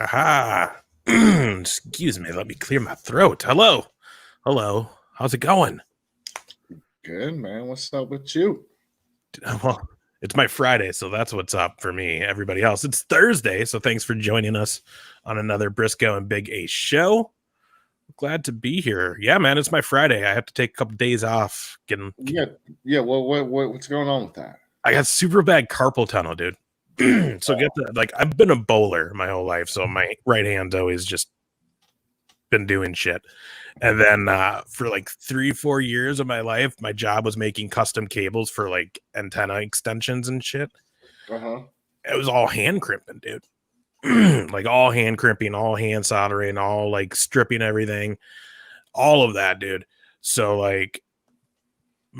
Aha. Excuse me. Let me clear my throat. Hello. Hello. How's it going? Good, man. What's up with you? Well, it's my Friday, so that's what's up for me. Everybody else, it's Thursday, so thanks for joining us on another Brisco and Big A show. Glad to be here. Yeah, man, it's my Friday. I have to take a couple days off. Yeah. What's going on with that? I got super bad carpal tunnel, dude. So get that. Like, I've been a bowler my whole life, so my right hand's always just been doing shit. And then for like 3-4 years of my life, my job was making custom cables for like antenna extensions and shit. It was all hand crimping, dude. Like all hand crimping, all hand soldering, all like stripping everything, all of that, dude. So like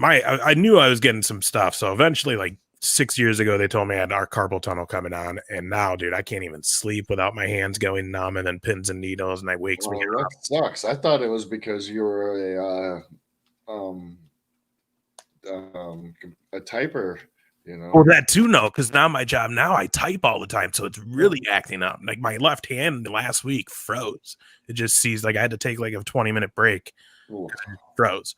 I knew I was getting some stuff. So eventually, like 6 years ago, they told me I had our carpal tunnel coming on, and now, dude, I can't even sleep without my hands going numb and then pins and needles, and it wakes me That up. sucks. I thought it was because you were a typer. Well, that too, no, because now my job I type all the time, so it's really acting up. Like my left hand last week froze. It just sees like I had to take like a 20-minute break. It froze.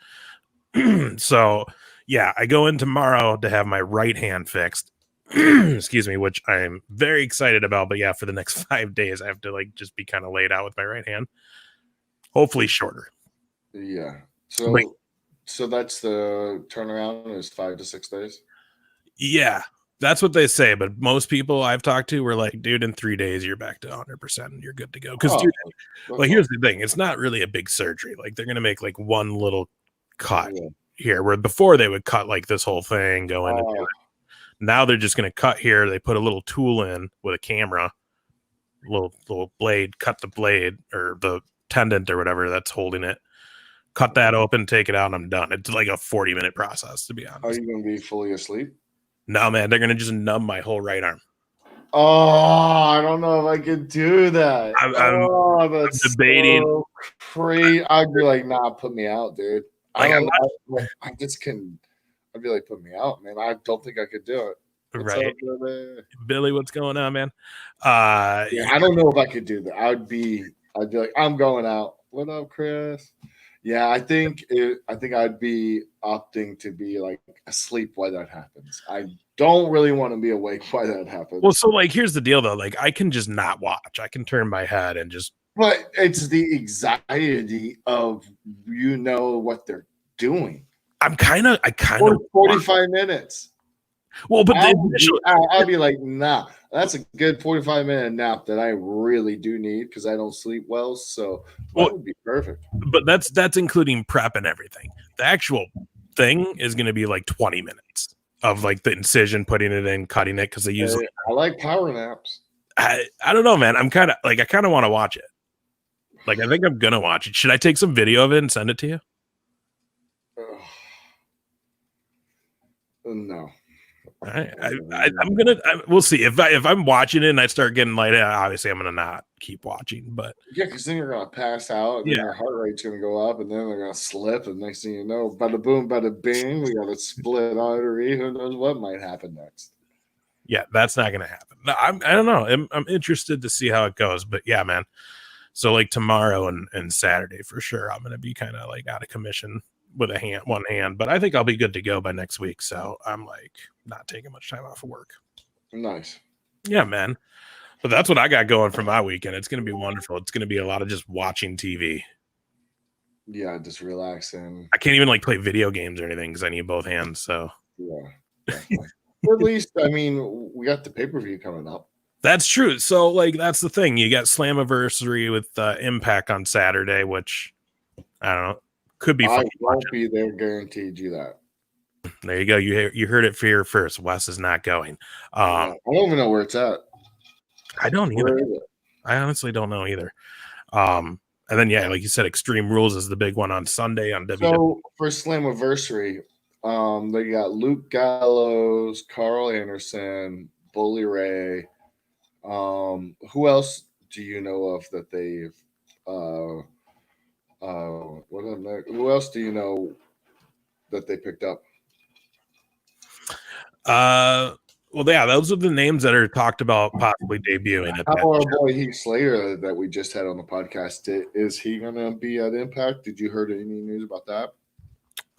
So yeah, I go in tomorrow to have my right hand fixed. Excuse me, which I'm very excited about. But yeah, for the next 5 days, I have to like just be kind of laid out with my right hand. Hopefully shorter. Yeah. So that's the turnaround is 5 to 6 days. Yeah, that's what they say. But most people I've talked to were like, dude, in 3 days, you're back to 100% and you're good to go. Because, dude, like, here's the thing. It's not really a big surgery. Like, they're going to make like one little cut here, where before they would cut like this whole thing, go in and do it. Now they're just going to cut here. They put a little tool in with a camera, little blade, cut the blade or the tendon or whatever that's holding it. Cut that open, take it out, and I'm done. It's like a 40-minute process, to be honest. Are you going to be fully asleep? No, man, they're going to just numb my whole right arm. Oh, I don't know if I could do that. I'm debating. So crazy. I'd be like, nah, put me out, dude. Like, I just can. I'd be like, put me out, man. I don't think I could do it. What's right, up, Billy? What's going on, man? Yeah, I don't know if I could do that. I'd be like, I'm going out. What up, Chris? Yeah, I think I'd be opting to be like asleep while that happens. I don't really want to be awake while that happens. Well, so like here's the deal though. Like I can just not watch. I can turn my head and just. But it's the anxiety of what they're doing. I kind of 45 minutes. Well, but I'll be like, nah, that's a good 45-minute nap that I really do need because I don't sleep well. So that would be perfect. But that's including prep and everything. The actual thing is going to be like 20 minutes of like the incision, putting it in, cutting it, because they usually. I like power naps. I don't know, man. I kind of want to watch it. Like I think I'm gonna watch it. Should I take some video of it and send it to you? No. All right. We'll see if I'm watching it and I start getting light. Obviously, I'm gonna not keep watching. But yeah, because then you're gonna pass out, and then your heart rate's gonna go up, and then they're gonna slip, and next thing you know, bada boom, bada bing, we got a split artery. Who knows what might happen next? Yeah, that's not gonna happen. No, I don't know. I'm interested to see how it goes. But yeah, man. So like tomorrow and Saturday for sure, I'm gonna be kind of like out of commission with one hand, but I think I'll be good to go by next week. So I'm like not taking much time off of work. Nice. Yeah, man. But that's what I got going for my weekend. It's going to be wonderful. It's going to be a lot of just watching TV. Yeah, just relaxing. I can't even like play video games or anything because I need both hands. So yeah. Or at least, I mean, we got the pay-per-view coming up. That's true. So like that's the thing. You got Slammiversary with Impact on Saturday, which I don't know. Could be fun. I won't be there, guaranteed you that. There you go. You heard it here first. Wes is not going. I don't even know where it's at. I don't either. I honestly don't know either. And then yeah, like you said, Extreme Rules is the big one on Sunday on WWE. So for Slammiversary, they got Luke Gallows, Carl Anderson, Bully Ray. Who else do you know of that they've who else do you know that they picked up? Well, yeah, those are the names that are talked about possibly debuting at How that our show. boy Heath Slater that we just had on the podcast, is he going to be at Impact? Did you heard any news about that?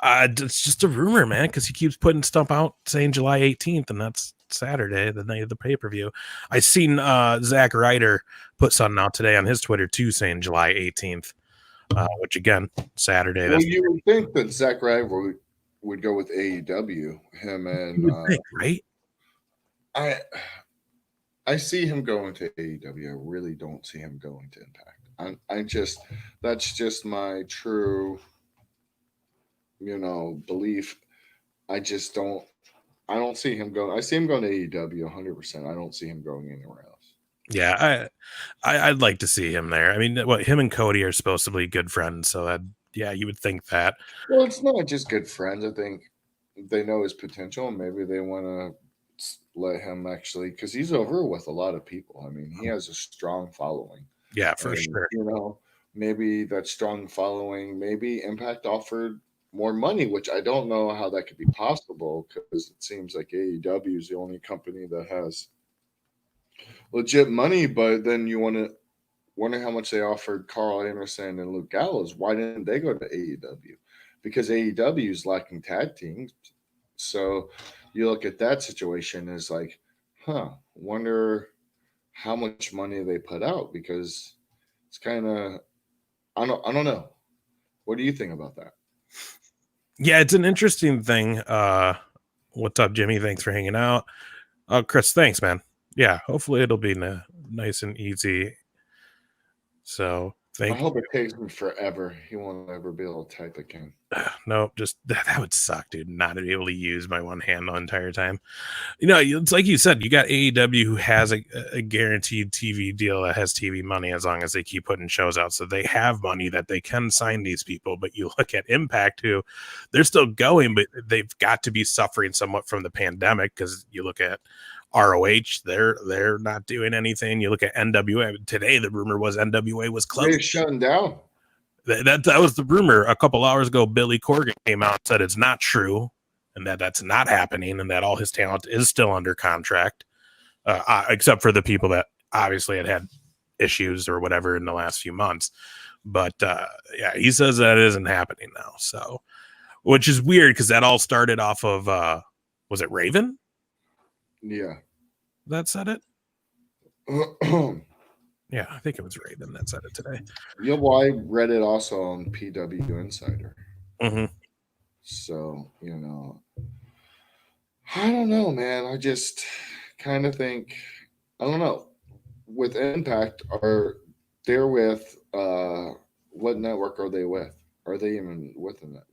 It's just a rumor, man, because he keeps putting stuff out saying July 18th, and that's Saturday, the night of the pay-per-view. I seen Zack Ryder put something out today on his Twitter too, saying July 18th, which again, Saturday. Well, you would think that Zack Ryder would go with AEW. Him and think, right? I see him going to AEW. I really don't see him going to Impact. That's just my true, belief. I just don't. I don't see him going. I see him going to AEW 100%. I don't see him going anywhere else. Yeah, I'd like to see him there. I mean, him and Cody are supposed to be good friends, so yeah, you would think that. Well, it's not just good friends. I think they know his potential, and maybe they want to let him actually, because he's over with a lot of people. I mean, he has a strong following. Yeah, for sure. Maybe that strong following, maybe Impact offered more money, which I don't know how that could be possible, because it seems like AEW is the only company that has legit money. But then you want to wonder how much they offered Carl Anderson and Luke Gallows. Why didn't they go to AEW? Because AEW is lacking tag teams. So you look at that situation as like, wonder how much money they put out, because it's kind of, I don't know. What do you think about that? Yeah, it's an interesting thing. What's up, Jimmy? Thanks for hanging out. Chris, thanks, man. Yeah, hopefully it'll be nice and easy. So I hope it takes him forever. He won't ever be able to type again. No, just that would suck, dude. Not to be able to use my one hand the entire time. It's like you said, you got AEW who has a guaranteed TV deal that has TV money as long as they keep putting shows out. So they have money that they can sign these people. But you look at Impact, who they're still going, but they've got to be suffering somewhat from the pandemic, because you look at ROH, they're not doing anything. You look at NWA today. The rumor was NWA was closed. They're shutting down. That was the rumor. A couple hours ago, Billy Corgan came out and said it's not true, and that's not happening, and that all his talent is still under contract, except for the people that obviously had issues or whatever in the last few months. But yeah, he says that isn't happening now. So, which is weird, because that all started off of was it Raven? Yeah, that said it. Yeah, I think it was Raven that said it today. Yeah, well, I read it also on PW Insider. Mm-hmm. So, I don't know, man. I just kind of think, I don't know. With Impact, they're with, what network are they with? Are they even with a network?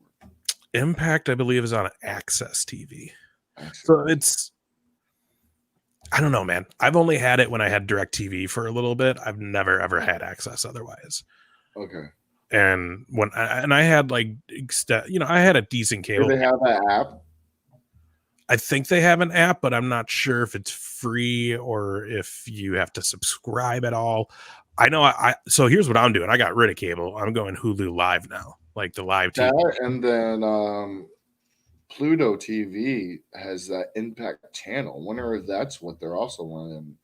Impact, I believe, is on Access TV. So it's, I don't know, man. I've only had it when I had DirecTV for a little bit. I've never ever had Access otherwise. Okay. And I had like, I had a decent cable. Do they have an app? I think they have an app, but I'm not sure if it's free or if you have to subscribe at all. I know. So here's what I'm doing. I got rid of cable. I'm going Hulu Live now, like the live TV. And then Pluto TV has that Impact channel. I wonder if that's what they're also running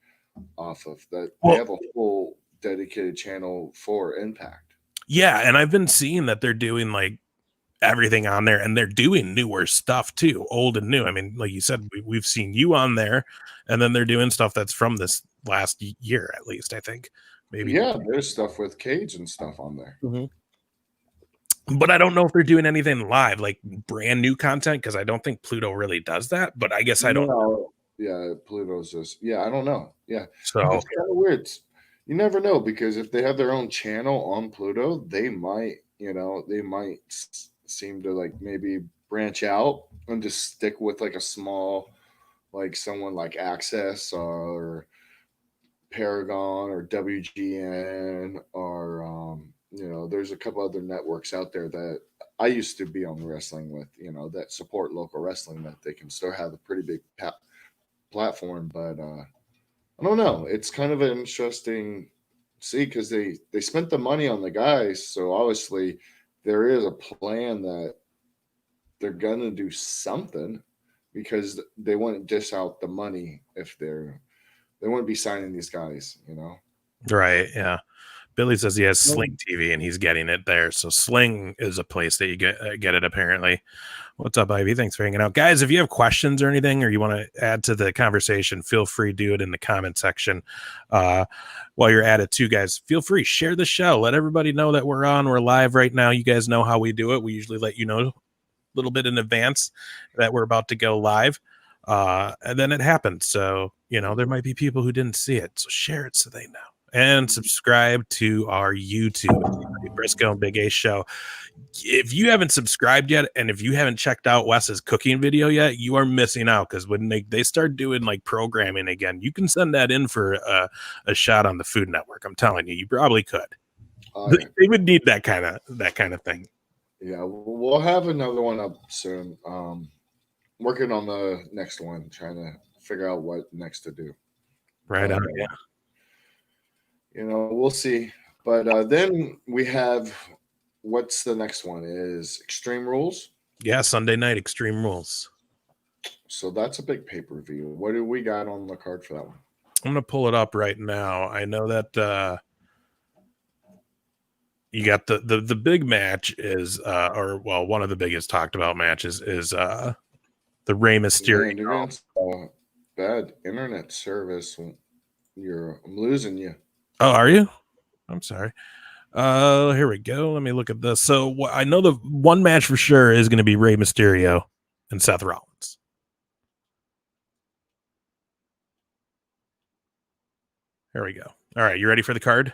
off of. That they have a full dedicated channel for Impact. Yeah, and I've been seeing that they're doing like everything on there, and they're doing newer stuff too, old and new. I mean, like you said, we've seen you on there, and then they're doing stuff that's from this last year, at least, I think. Maybe. Yeah, there's stuff with Cage and stuff on there. Mm-hmm. But I don't know if they're doing anything live, like brand new content, because I don't think Pluto really does that. But I guess I don't know. Yeah, Pluto's just, I don't know. Yeah. So it's kind of weird. You never know, because if they have their own channel on Pluto, they might seem to like maybe branch out and just stick with like a small, like someone like Access or Paragon or WGN or there's a couple other networks out there that I used to be on wrestling with, that support local wrestling, that they can still have a pretty big platform. But I don't know. It's kind of an interesting see, because they spent the money on the guys, so obviously there is a plan that they're gonna do something. because they wouldn't dish out the money if they wouldn't be signing these guys, you know? Right. Yeah. Billy says he has Sling TV and he's getting it there. So Sling is a place that you get it apparently. What's up, Ivy? Thanks for hanging out. Guys, if you have questions or anything, or you want to add to the conversation, feel free to do it in the comment section. While you're at it too, guys, feel free, share the show. Let everybody know that we're on. We're live right now. You guys know how we do it. We usually let you know a little bit in advance that we're about to go live. And then it happens. So, there might be people who didn't see it. So share it so they know. And subscribe to our YouTube, Brisco and Big A Show. If you haven't subscribed yet, and if you haven't checked out Wes's cooking video yet, you are missing out, because when they start doing like programming again, you can send that in for a shot on the Food Network. I'm telling you, you probably could. They would need that kind of thing. Yeah, we'll have another one up soon. Working on the next one, trying to figure out what next to do. Right on, yeah. We'll see. But then we have, what's the next one? Is Extreme Rules? Yeah, Sunday night Extreme Rules. So that's a big pay-per-view. What do we got on the card for that one? I'm going to pull it up right now. I know that you got the big match is, one of the biggest talked about matches is the Rey Mysterio. Bad internet service. I'm losing you. Oh, are you? I'm sorry. Here we go. Let me look at this. So I know the one match for sure is going to be Rey Mysterio and Seth Rollins. Here we go. All right, you ready for the card?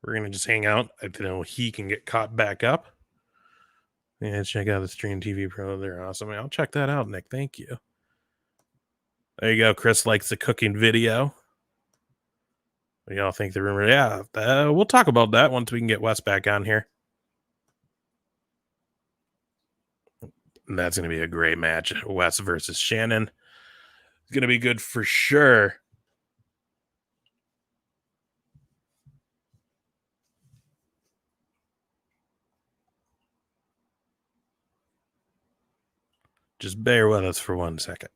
We're going to just hang out. I know he can get caught back up. Yeah, check out the Stream TV Pro. They're awesome. I'll check that out, Nick. Thank you. There you go. Chris likes the cooking video. What do y'all think the rumor? Yeah, we'll talk about that once we can get Wes back on here. And that's going to be a great match. Wes versus Shannon. It's going to be good for sure. Just bear with us for 1 second.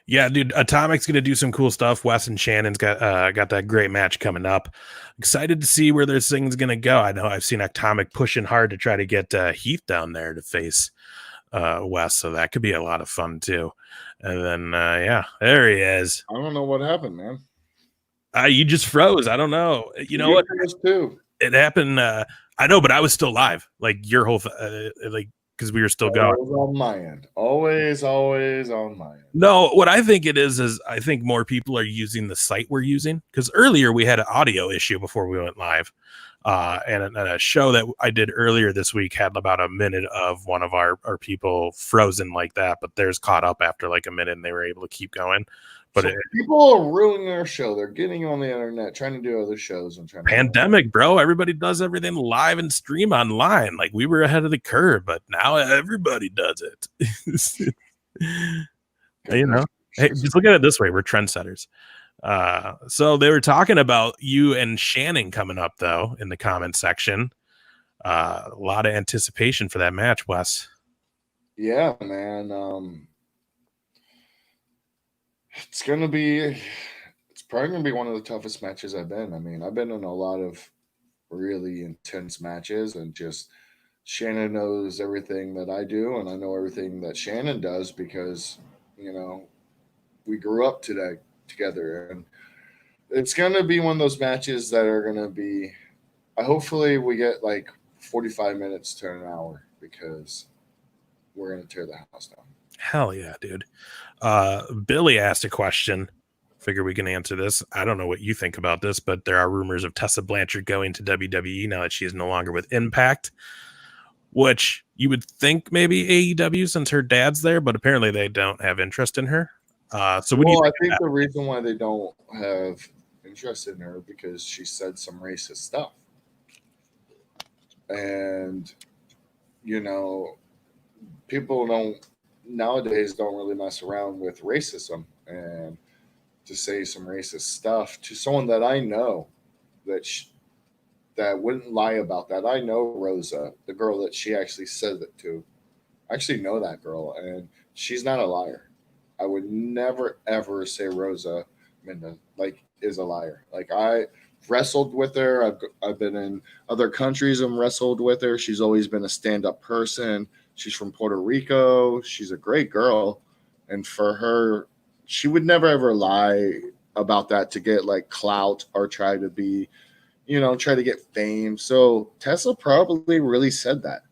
Yeah, dude, Atomic's going to do some cool stuff. Wes and Shannon's got that great match coming up. Excited to see where this thing's going to go. I know I've seen Atomic pushing hard to try to get Heath down there to face Wes, so that could be a lot of fun too. And then there he is. I don't know what happened, man. You just froze. I don't know. You know what? Too. It happened. I know, but I was still live. Like your whole because we were still going. Always on my end. Always on my end. No, what I think it is I think more people are using the site we're using, because earlier we had an audio issue before we went live. And a show that I did earlier this week had about a minute of one of our people frozen like that, but theirs caught up after like a minute and they were able to keep going. But people are ruining their show. They're getting on the internet, trying to do other shows and trying pandemic, bro. Everybody does everything live and stream online. Like we were ahead of the curve, but now everybody does it. Hey, just look at it this way: we're trendsetters. So they were talking about you and Shannon coming up though in the comment section. A lot of anticipation for that match, Wes. Yeah, man. It's probably gonna be one of the toughest matches I've been. I mean, I've been in a lot of really intense matches, and just Shannon knows everything that I do, and I know everything that Shannon does because we grew up together, and it's gonna be one of those matches that are gonna be. Hopefully, we get like 45 minutes to an hour because we're gonna tear the house down. Hell yeah, dude. Billy asked a question. Figure we can answer this. I don't know what you think about this, but there are rumors of Tessa Blanchard going to WWE now that she is no longer with Impact. which you would think maybe AEW since her dad's there, but apparently they don't have interest in her. So what do you Well, I think of think that? the reason why they don't have interest in her because she said some racist stuff, and you know, people don't nowadays don't really mess around with racism, and to say some racist stuff to someone that I know that that wouldn't lie about that. I know Rosa, the girl that she actually said it to. I actually know that girl, and she's not a liar. I would never ever say Rosa Minda like is a liar. Like I wrestled with her. I've been in other countries and wrestled with her. She's always been a stand up person. She's from Puerto Rico. She's a great girl, and for her, she would never ever lie about that to get like clout or try to be, try to get fame. So Tesla probably really said that.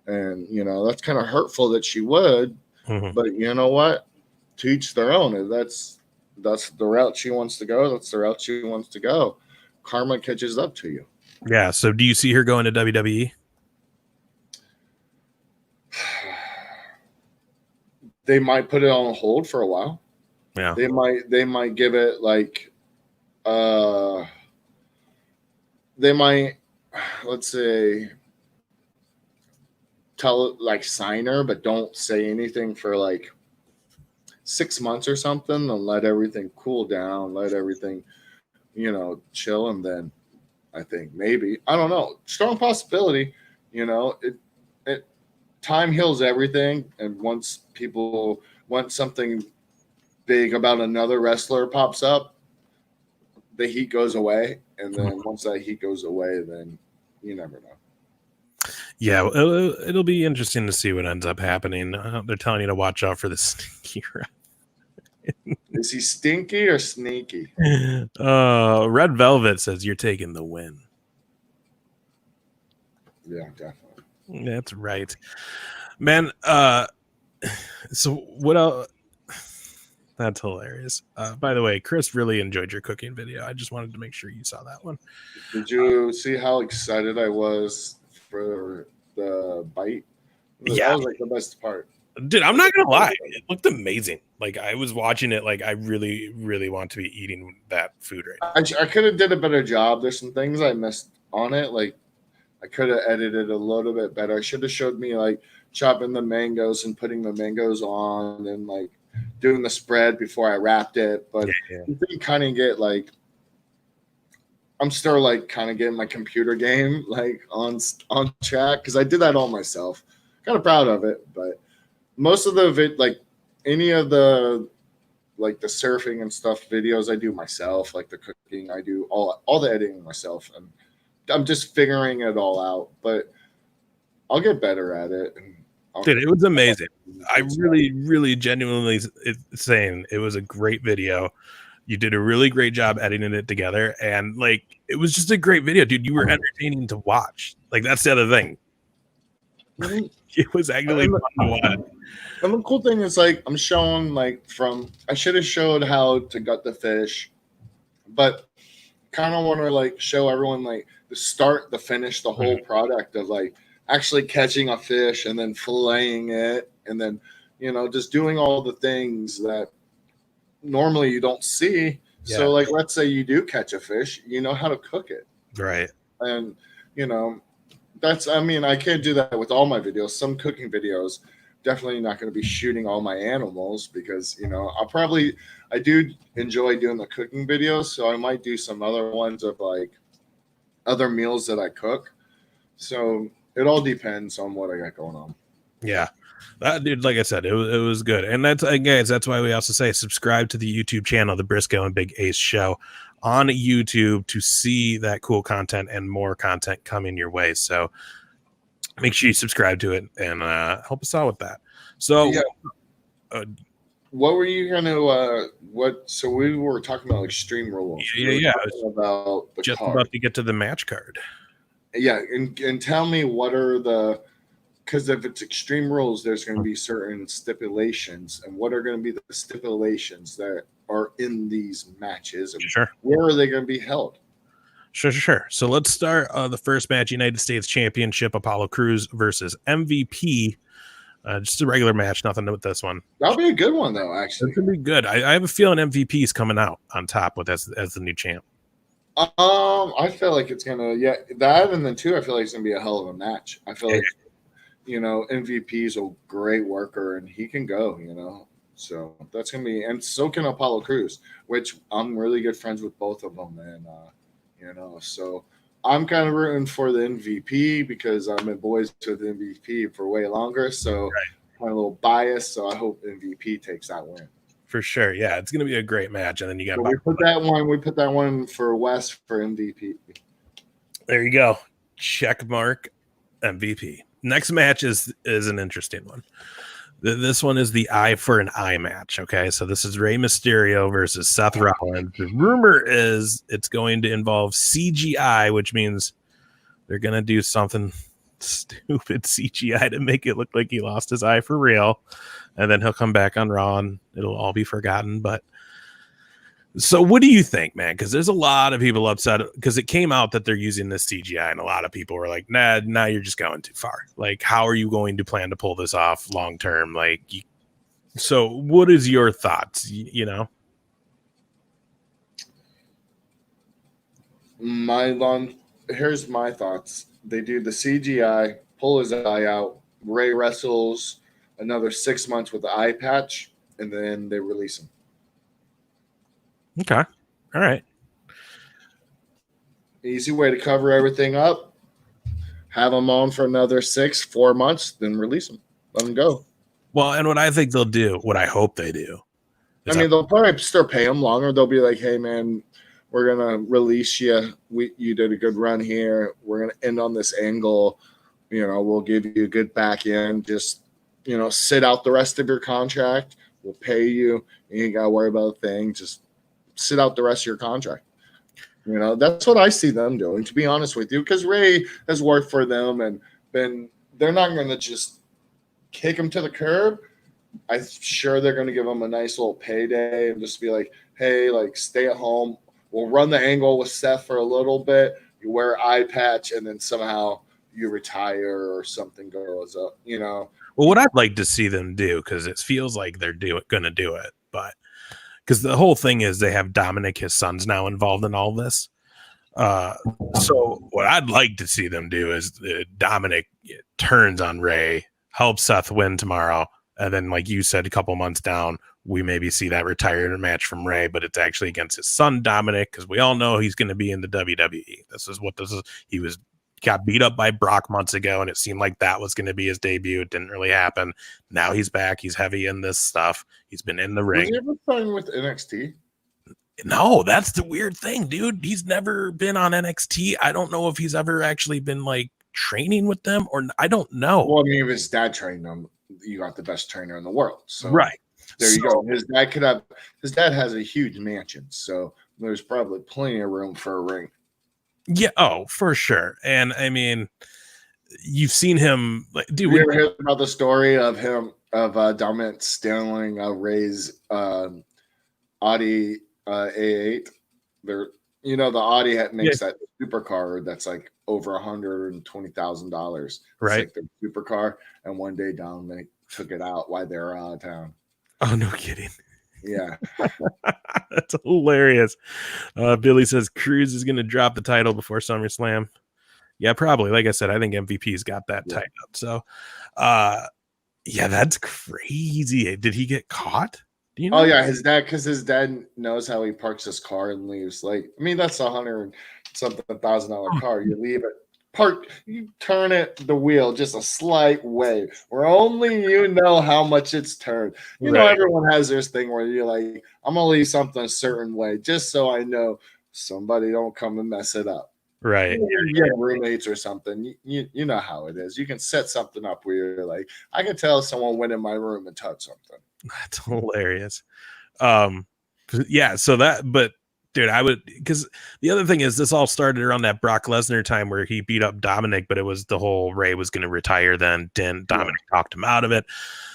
And, that's kind of hurtful that she would, Mhm. but you know what? To each their own. If that's the route she wants to go. That's the route she wants to go. Karma catches up to you. Yeah. So do you see her going to WWE? They might put it on hold for a while. Yeah. They might give it like they might, let's say, tell like sign her, but don't say anything for like 6 months or something, and let everything cool down, let everything, chill, and then I think maybe, I don't know, strong possibility. It time heals everything, and once something big about another wrestler pops up, the heat goes away, and then once that heat goes away, then you never know. Yeah, it'll be interesting to see what ends up happening. They're telling you to watch out for the sneaky Is he stinky or sneaky? Red Velvet says you're taking the win. Yeah, definitely. That's right, man. So what else? That's hilarious. By the way, Chris really enjoyed your cooking video. I just wanted to make sure you saw that one. Did you see how excited I was for the bite? That Yeah, was like the best part. dude, I'm not gonna lie, it looked amazing. Like I was watching it, like I really, really want to be eating that food right now. I could have did a better job. There's some things I missed on it. Like I could have edited a little bit better. I should have showed me like chopping the mangoes and putting the mangoes on and like doing the spread before I wrapped it. But Yeah. you can kind of get like, I'm still like kind of getting my computer game like on track because I did that all myself. Kind of proud of it, but most of like any of the like the surfing and stuff videos I do myself, like the cooking I do all the editing myself, and I'm just figuring it all out. But I'll get better at it. And Dude, it was amazing. I really, really genuinely saying it was a great video. You did a really great job editing it together, and like it was just a great video, dude. You were entertaining to watch. Like that's the other thing. It was actually fun to watch. And the cool thing is like I'm showing like I should have showed how to gut the fish, but kind of want to like show everyone like the start, the finish, the whole product of like actually catching a fish and then filleting it and then just doing all the things that normally you don't see. Yeah. So like let's say you do catch a fish, you know how to cook it. Right. And I can't do that with all my videos. Some cooking videos, definitely not going to be shooting all my animals because, I do enjoy doing the cooking videos. So I might do some other ones of like other meals that I cook. So it all depends on what I got going on. Yeah. Dude, like I said, it was good. And that's why we also say subscribe to the YouTube channel, the Brisco and Big Ace Show on YouTube to see that cool content and more content coming your way. So make sure you subscribe to it and help us out with that. So yeah. What were you gonna so we were talking about Extreme Rules. Yeah. About the just card. about to get to the match card. Yeah, and tell me what are because if it's Extreme Rules, there's going to be certain stipulations, and what are going to be the stipulations that are in these matches, and Sure. where are they going to be held? Sure. So let's start the first match, United States Championship, Apollo Crews versus MVP. Just a regular match, nothing with this one. That'll be a good one, though, actually. It's going to be good. I have a feeling MVP is coming out on top with as the new champ. I feel like it's gonna that, and then too, I feel like it's gonna be a hell of a match. I feel like MVP is a great worker and he can go, so that's gonna be, and so can Apollo Crews, which I'm really good friends with both of them, and so I'm kind of rooting for the MVP because I've been boys with MVP for way longer, so I'm a little biased. So I hope MVP takes that win. For sure, yeah, it's gonna be a great match, and then you got we put that one for West for MVP. There you go, check mark MVP. Next match is an interesting one. This one is the eye for an eye match. Okay, so this is Rey Mysterio versus Seth Rollins. The rumor is it's going to involve CGI, which means they're gonna do something stupid CGI to make it look like he lost his eye for real, and then he'll come back on Raw and it'll all be forgotten. But so what do you think, man? Because there's a lot of people upset because it came out that they're using this CGI, and a lot of people were like, nah, you're just going too far. Like, how are you going to plan to pull this off long term? Like, so what is your thoughts? Here's my thoughts. They do the CGI, pull his eye out. Ray wrestles another 6 months with the eye patch, and then they release him. Okay. All right. Easy way to cover everything up. Have him on for another 4 months, then release him. Let him go. Well, and what I think they'll do, what I hope they do. They'll probably still pay him longer. They'll be like, hey, man, we're going to release you. You did a good run here. We're going to end on this angle. We'll give you a good back end. Just, sit out the rest of your contract. We'll pay you. You ain't got to worry about a thing. Just sit out the rest of your contract. That's what I see them doing, to be honest with you, because Ray has worked for them, and they're not going to just kick him to the curb. I'm sure they're going to give him a nice little payday and just be like, hey, like, stay at home. We'll run the angle with Seth for a little bit. You wear an eye patch, and then somehow you retire or something goes up, Well, what I'd like to see them do, because it feels like they're going to do it, but because the whole thing is they have Dominic, his son's now involved in all this. So what I'd like to see them do is Dominic turns on Ray, helps Seth win tomorrow, and then, like you said, a couple months down, we maybe see that retirement match from Ray, but it's actually against his son Dominic, because we all know he's going to be in the WWE. This is. He got beat up by Brock months ago, and it seemed like that was going to be his debut. It didn't really happen. Now he's back. He's heavy in this stuff. He's been in the ring. Was he ever playing with NXT? No, that's the weird thing, dude. He's never been on NXT. I don't know if he's ever actually been like training with them, or I don't know. Well, I mean, if his dad trained him, you got the best trainer in the world. So right. There you go. His dad has a huge mansion, so there's probably plenty of room for a ring. Yeah, oh, for sure. And I mean, you've seen him, like, dude. You ever heard about the story of Dominic stealing Ray's Audi A8? The Audi makes that supercar that's like over $120,000. Right, like their supercar. And one day Dominic took it out while they were out of town. Oh, no kidding. Yeah. That's hilarious. Billy says Cruz is going to drop the title before SummerSlam. Yeah, probably. Like I said, I think MVP's got that tied up. So, yeah, that's crazy. Did he get caught? Do you know? Oh, yeah, his dad knows how he parks his car and leaves. Like, I mean, that's $100,000 car. You leave it. You turn the wheel just a slight way, where only you know how much it's turned. You know, everyone has this thing where you're like, I'm gonna leave something a certain way just so I know somebody don't come and mess it up. Right. You get roommates or something. You know how it is. You can set something up where you're like, I can tell someone went in my room and touched something. That's hilarious. Yeah. So but. Dude, I would, because the other thing is this all started around that Brock Lesnar time where he beat up Dominic, but it was the whole Ray was going to retire then. Dominic talked him out of it.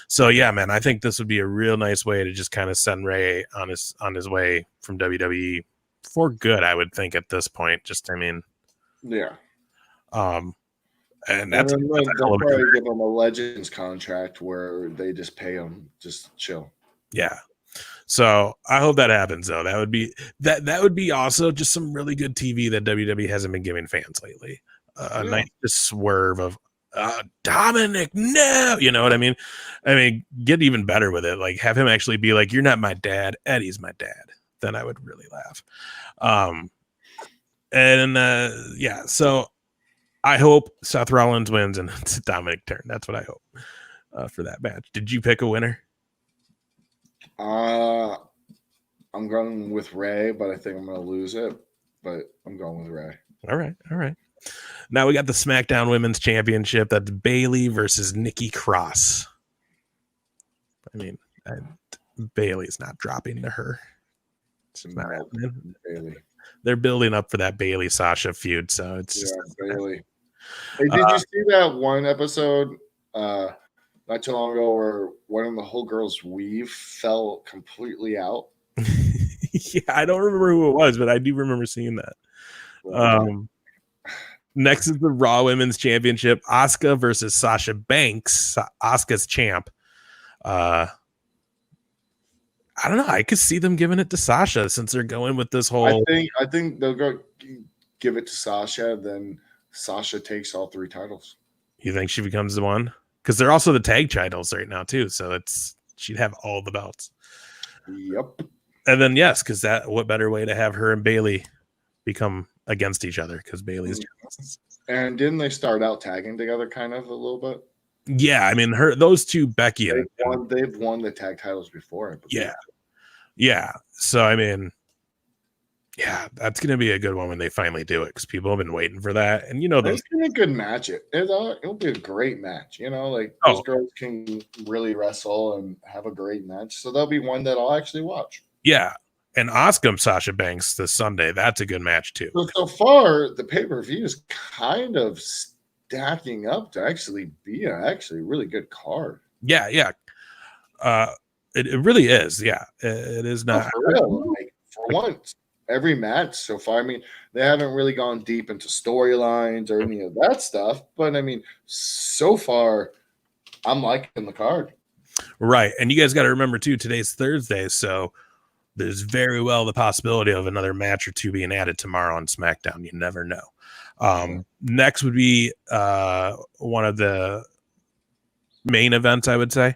So yeah, man, I think this would be a real nice way to just kind of send Ray on his way from WWE for good, I would think at this point. Just, I mean, yeah. And that's then they'll probably give him a Legends contract where they just pay him just chill. Yeah. So I hope that happens though. That would be also just some really good TV that WWE hasn't been giving fans lately. A nice swerve of Dominic, no, you know what I mean? I mean, get even better with it. Like, have him actually be like, "You're not my dad, Eddie's my dad." Then I would really laugh. Yeah. So I hope Seth Rollins wins and it's Dominic turn. That's what I hope for that match. Did you pick a winner? I'm going with Ray, but I think I'm going to lose it. But I'm going with Ray. All right. Now we got the SmackDown Women's Championship. That's Bayley versus Nikki Cross. I mean, Bayley's not dropping to her. It's not happening. Bayley. They're building up for that Bayley Sasha feud, so it's just Bayley. Hey, did you see that one episode not too long ago where one of the whole girls' weave fell completely out? Yeah, I don't remember who it was, but I do remember seeing that. Next is the Raw Women's Championship. Asuka versus Sasha Banks. Asuka's champ. I don't know. I could see them giving it to Sasha since they're going with this whole. I think they'll go give it to Sasha. Then Sasha takes all 3 titles. You think she becomes the one? Because they're also the tag titles right now too. So she'd have all the belts. Yep. And then yes, because what better way to have her and Bayley become against each other? Because Bayley's. And didn't they start out tagging together kind of a little bit? Yeah, I mean those two, Becky and they've won the tag titles before. Yeah. So I mean, yeah, that's gonna be a good one when they finally do it because people have been waiting for that. And it's been a good match. It'll be a great match. Those girls can really wrestle and have a great match. So that'll be one that I'll actually watch. Yeah. And Asuka Sasha Banks this Sunday. That's a good match too. So far, the pay-per-view is kind of stacking up to actually be a really good card. Yeah. It really is. Yeah. It is not. For real. For once, every match so far. I mean, they haven't really gone deep into storylines or any of that stuff. But I mean, so far, I'm liking the card. Right. And you guys got to remember too, today's Thursday. So there's very well the possibility of another match or two being added tomorrow on SmackDown. You never know. Next would be one of the main events, I would say.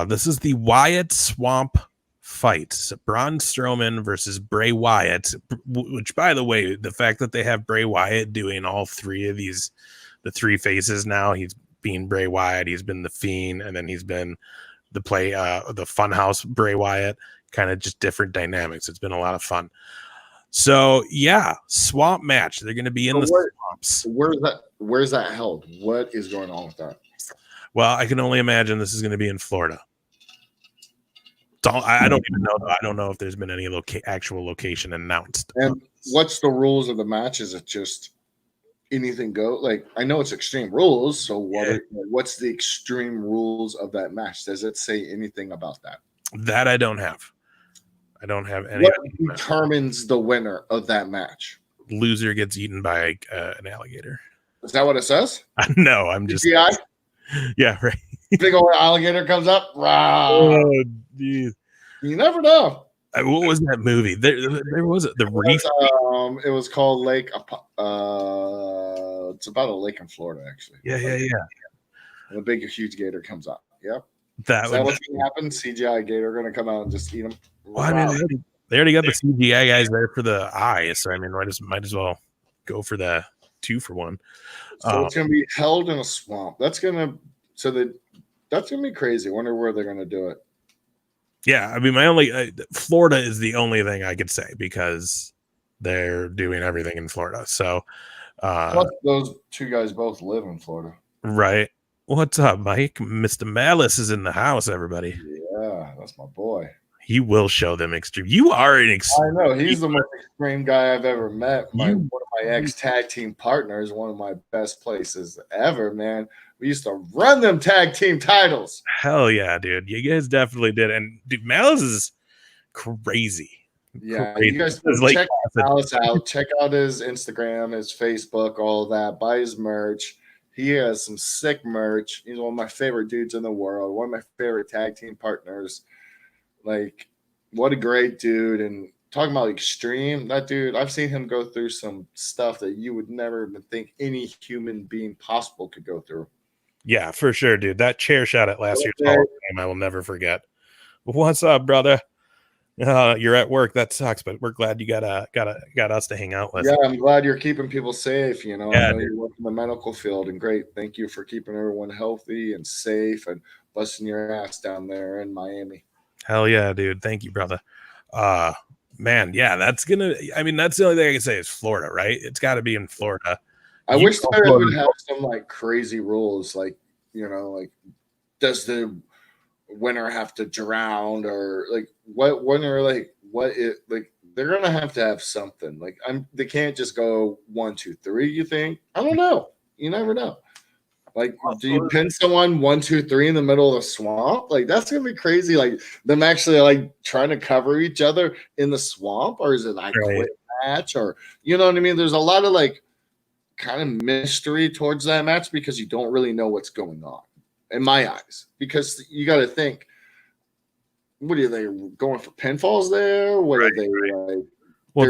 This is the Wyatt Swamp fight. Braun Strowman versus Bray Wyatt, which, by the way, the fact that they have Bray Wyatt doing all 3 of these, the 3 faces now, he's been Bray Wyatt, he's been the Fiend, and then he's been the Funhouse Bray Wyatt. Kind of just different dynamics. It's been a lot of fun. So yeah, swamp match. They're going to be in the swamps. Where's that held? What is going on with that? Well, I can only imagine this is going to be in Florida. I don't even know. I don't know if there's been any actual location announced. And what's the rules of the match? Is it just anything go? Like, I know it's Extreme Rules. So what's the extreme rules of that match? Does it say anything about that? That I don't have. I don't have any. What determines the winner of that match? Loser gets eaten by an alligator. Is that what it says? No, I'm just. Yeah, right. Big old alligator comes up. Oh, geez. You never know. What was that movie? There was the Reef. It was called Lake. It's about a lake in Florida, actually. Yeah. And a big, huge gator comes up. Yep. Is that what's going to happen? CGI gator going to come out and just eat them. Well, I mean, they already got the CGI guys there for the eye, so I mean, might as well go for the 2-for-1. So it's going to be held in a swamp. That's going to be crazy. I wonder where they're going to do it. Yeah, I mean, Florida is the only thing I could say because they're doing everything in Florida. So, plus those 2 guys both live in Florida, right? What's up, Mike? Mr. Malice is in the house, everybody. Yeah, that's my boy. He will show them extreme. You are an extreme. I know. He's the most extreme guy I've ever met. One of my ex-tag team partners, one of my best places ever, man. We used to run them tag team titles. Hell yeah, dude. You guys definitely did. And dude, Malice is crazy. Yeah, Great. you guys Like, check Alice out. Check out his Instagram, his Facebook, all of that. Buy his merch. He has some sick merch. He's one of my favorite dudes in the world. One of my favorite tag team partners. Like, what a great dude. And talking about extreme, that dude, I've seen him go through some stuff that you would never even think any human being possible could go through. Yeah, for sure, dude. That chair shot at last year's Hall of Fame, I will never forget. What's up, brother? You're at work. That sucks, but we're glad you got us to hang out with. Yeah, I'm glad you're keeping people safe. You know, Yeah, I know you work in the medical field, and great. Thank you for keeping everyone healthy and safe and busting your ass down there in Miami. Hell yeah, dude. Thank you, brother. Man, yeah, that's the only thing I can say is Florida, right? It's got to be in Florida. I wish there would have some like crazy rules, like, you know, like, does the winner have to drown, or like what winner, like what it, like they're gonna have to have something. Like, they can't just go 1, 2, 3. You think? I don't know. You never know. Like, do you pin someone 1, 2, 3 in the middle of the swamp? Like, that's gonna be crazy. Like, them actually like trying to cover each other in the swamp, or is it like quit match, or you know what I mean? There's a lot of like kind of mystery towards that match because you don't really know what's going on, in my eyes. Because you got to think, what are they going for, pinfalls there? What are they like? Well,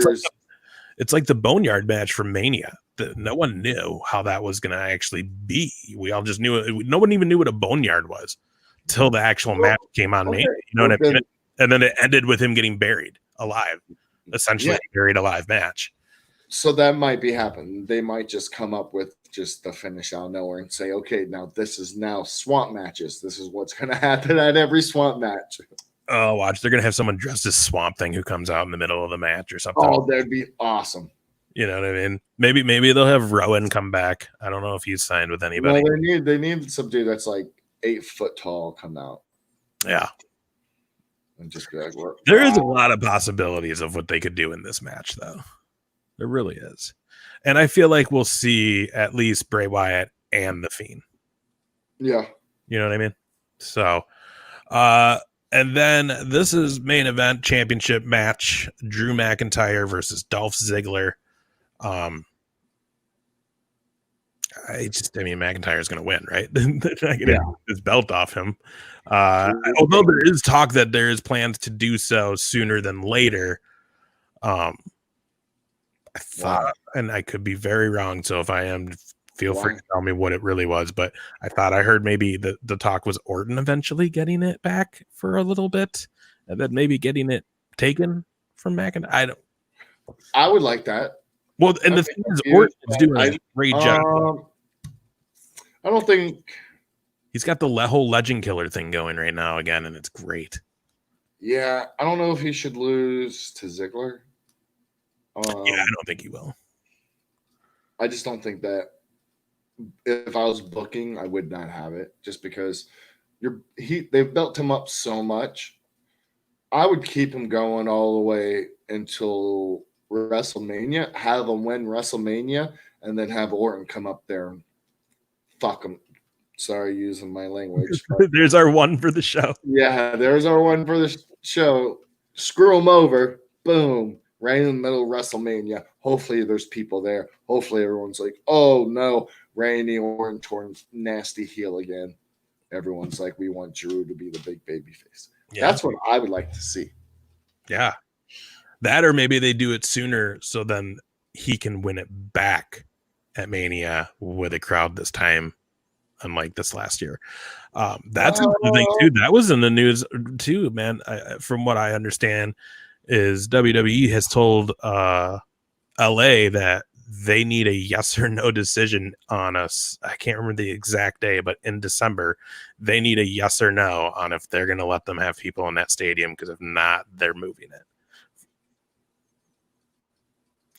it's like the Boneyard match from Mania. No one knew how that was going to actually be. We all just knew it. No one even knew what a Boneyard was till the actual match came on Mania. You know what I mean? And then it ended with him getting buried alive, essentially buried alive match. So that might be happening. They might just come up with just the finish out of nowhere and say, okay, now this is now swamp matches. This is what's going to happen at every swamp match. Oh, watch. They're going to have someone dressed as Swamp Thing who comes out in the middle of the match or something. Oh, that'd be awesome. You know what I mean? Maybe they'll have Rowan come back. I don't know if he's signed with anybody. No, they need some dude that's like 8 foot tall come out. Yeah. And just be like, there is a lot of possibilities of what they could do in this match, though. There really is. And I feel like we'll see at least Bray Wyatt and The Fiend. Yeah. You know what I mean? So, and then this is main event championship match, Drew McIntyre versus Dolph Ziggler. McIntyre is going to win, right? They're not going to get his belt off him. Although there is talk that there is plans to do so sooner than later. I thought, and I could be very wrong. So if I am, feel free to tell me what it really was. But I thought I heard maybe the talk was Orton eventually getting it back for a little bit, and then maybe getting it taken from McIntyre. I would like that. Well, and the thing is, Orton's doing a great job. I don't think he's got the whole Legend Killer thing going right now again, and it's great. Yeah, I don't know if he should lose to Ziggler. I don't think he will. I just don't think that if I was booking, I would not have it, just because they've built him up so much. I would keep him going all the way until WrestleMania, have him win WrestleMania, and then have Orton come up there and fuck him. Sorry, using my language. There's our one for the show. Yeah, there's our one for the show. Screw him over. Boom. Right in the middle of WrestleMania. Hopefully there's people there. Hopefully everyone's like, oh no, Randy Orton turned nasty heel again. Everyone's like, we want Drew to be the big baby face. Yeah. That's what I would like to see. Yeah. That, or maybe they do it sooner so then he can win it back at with a crowd this time, unlike this last year. That's another thing too. That was in the news too, man. From what I understand, is WWE has told LA that they need a yes or no decision on us. I can't remember the exact day, but in December, they need a yes or no on if they're going to let them have people in that stadium, because if not, they're moving it.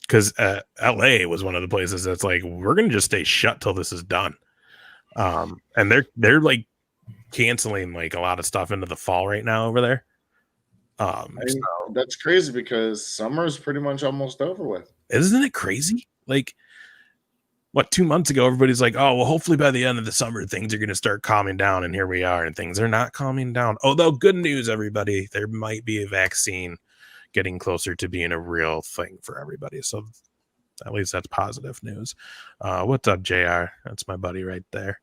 Because LA was one of the places that's like, we're going to just stay shut till this is done. And they're like canceling like a lot of stuff into the fall right now over there. That's crazy because summer is pretty much almost over with. Isn't it crazy? Like, what, 2 months ago, everybody's like, oh, well, hopefully by the end of the summer, things are going to start calming down. And here we are, and things are not calming down. Although, good news, everybody, there might be a vaccine getting closer to being a real thing for everybody. So at least that's positive news. What's up, JR? That's my buddy right there.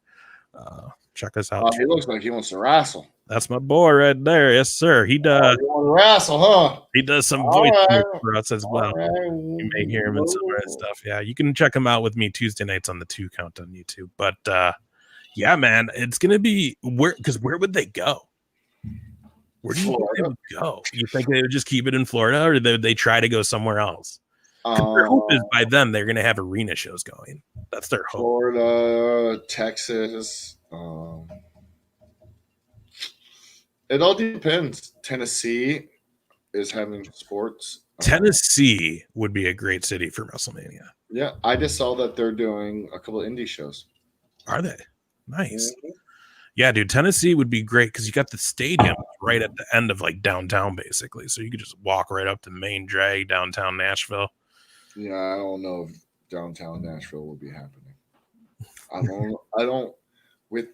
Check us out. He looks like he wants to wrestle. That's my boy right there. Yes, sir. He does. You want to wrestle, huh? He does some voice for us as well. You may hear him in some of his stuff. Yeah, you can check him out with me Tuesday nights on the 2 Count on YouTube. But yeah, man, it's gonna be where would they go? Where do you think they would go? You think they would just keep it in Florida, or would they try to go somewhere else? Their hope is by then they're gonna have arena shows going. That's their hope. Florida, Texas. It all depends. Tennessee is having sports. Tennessee would be a great city for WrestleMania. Yeah, I just saw that they're doing a couple of indie shows. Are they? Nice. Mm-hmm. Yeah, dude, Tennessee would be great because you got the stadium right at the end of like downtown, basically. So you could just walk right up to main drag downtown Nashville. Yeah, I don't know if downtown Nashville will be happening. I don't with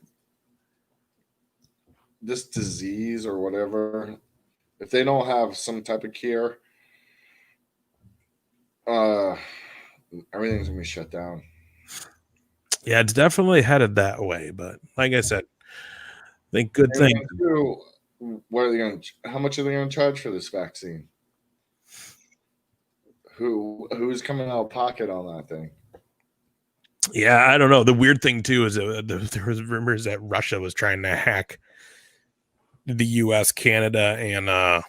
this disease or whatever, if they don't have some type of cure, everything's gonna be shut down. Yeah, it's definitely headed that way, but like I said, I think good thing. What are they going to? How much are they going to charge for this vaccine? Who's coming out of pocket on that thing? Yeah, I don't know. The weird thing too is there was rumors that Russia was trying to hack the U.S., Canada, and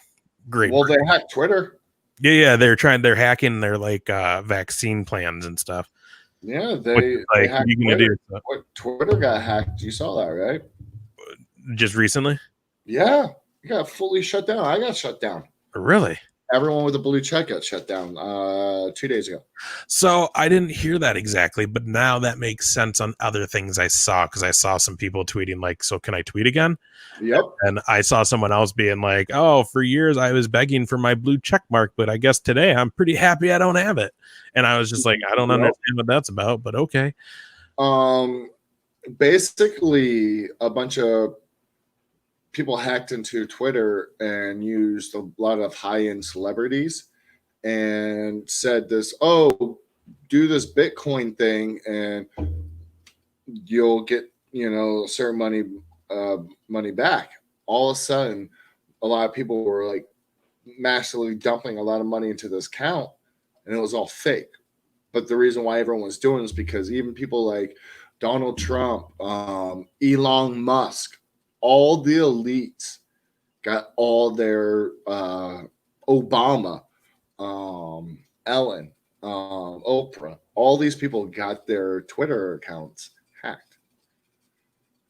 Great. Well, they hacked Twitter. Yeah, they're hacking their like vaccine plans and stuff. Yeah, they hacked Twitter. Twitter got hacked. You saw that, right? Just recently? Yeah, it got fully shut down. I got shut down. Really? Everyone with a blue check got shut down 2 days ago. So I didn't hear that exactly, but now that makes sense on other things I saw, because I saw some people tweeting like, so can I tweet again? Yep. And I saw someone else being like, oh, for years I was begging for my blue check mark, but I guess today I'm pretty happy I don't have it. And I was just like, I don't understand what that's about, but okay. Basically, a bunch of people hacked into Twitter and used a lot of high-end celebrities and said this, oh, do this Bitcoin thing and you'll get, certain money back. All of a sudden, a lot of people were like massively dumping a lot of money into this account, and it was all fake. But the reason why everyone was doing it is because even people like Donald Trump, Elon Musk, all the elites got all their Obama, Ellen, Oprah, all these people got their Twitter accounts hacked.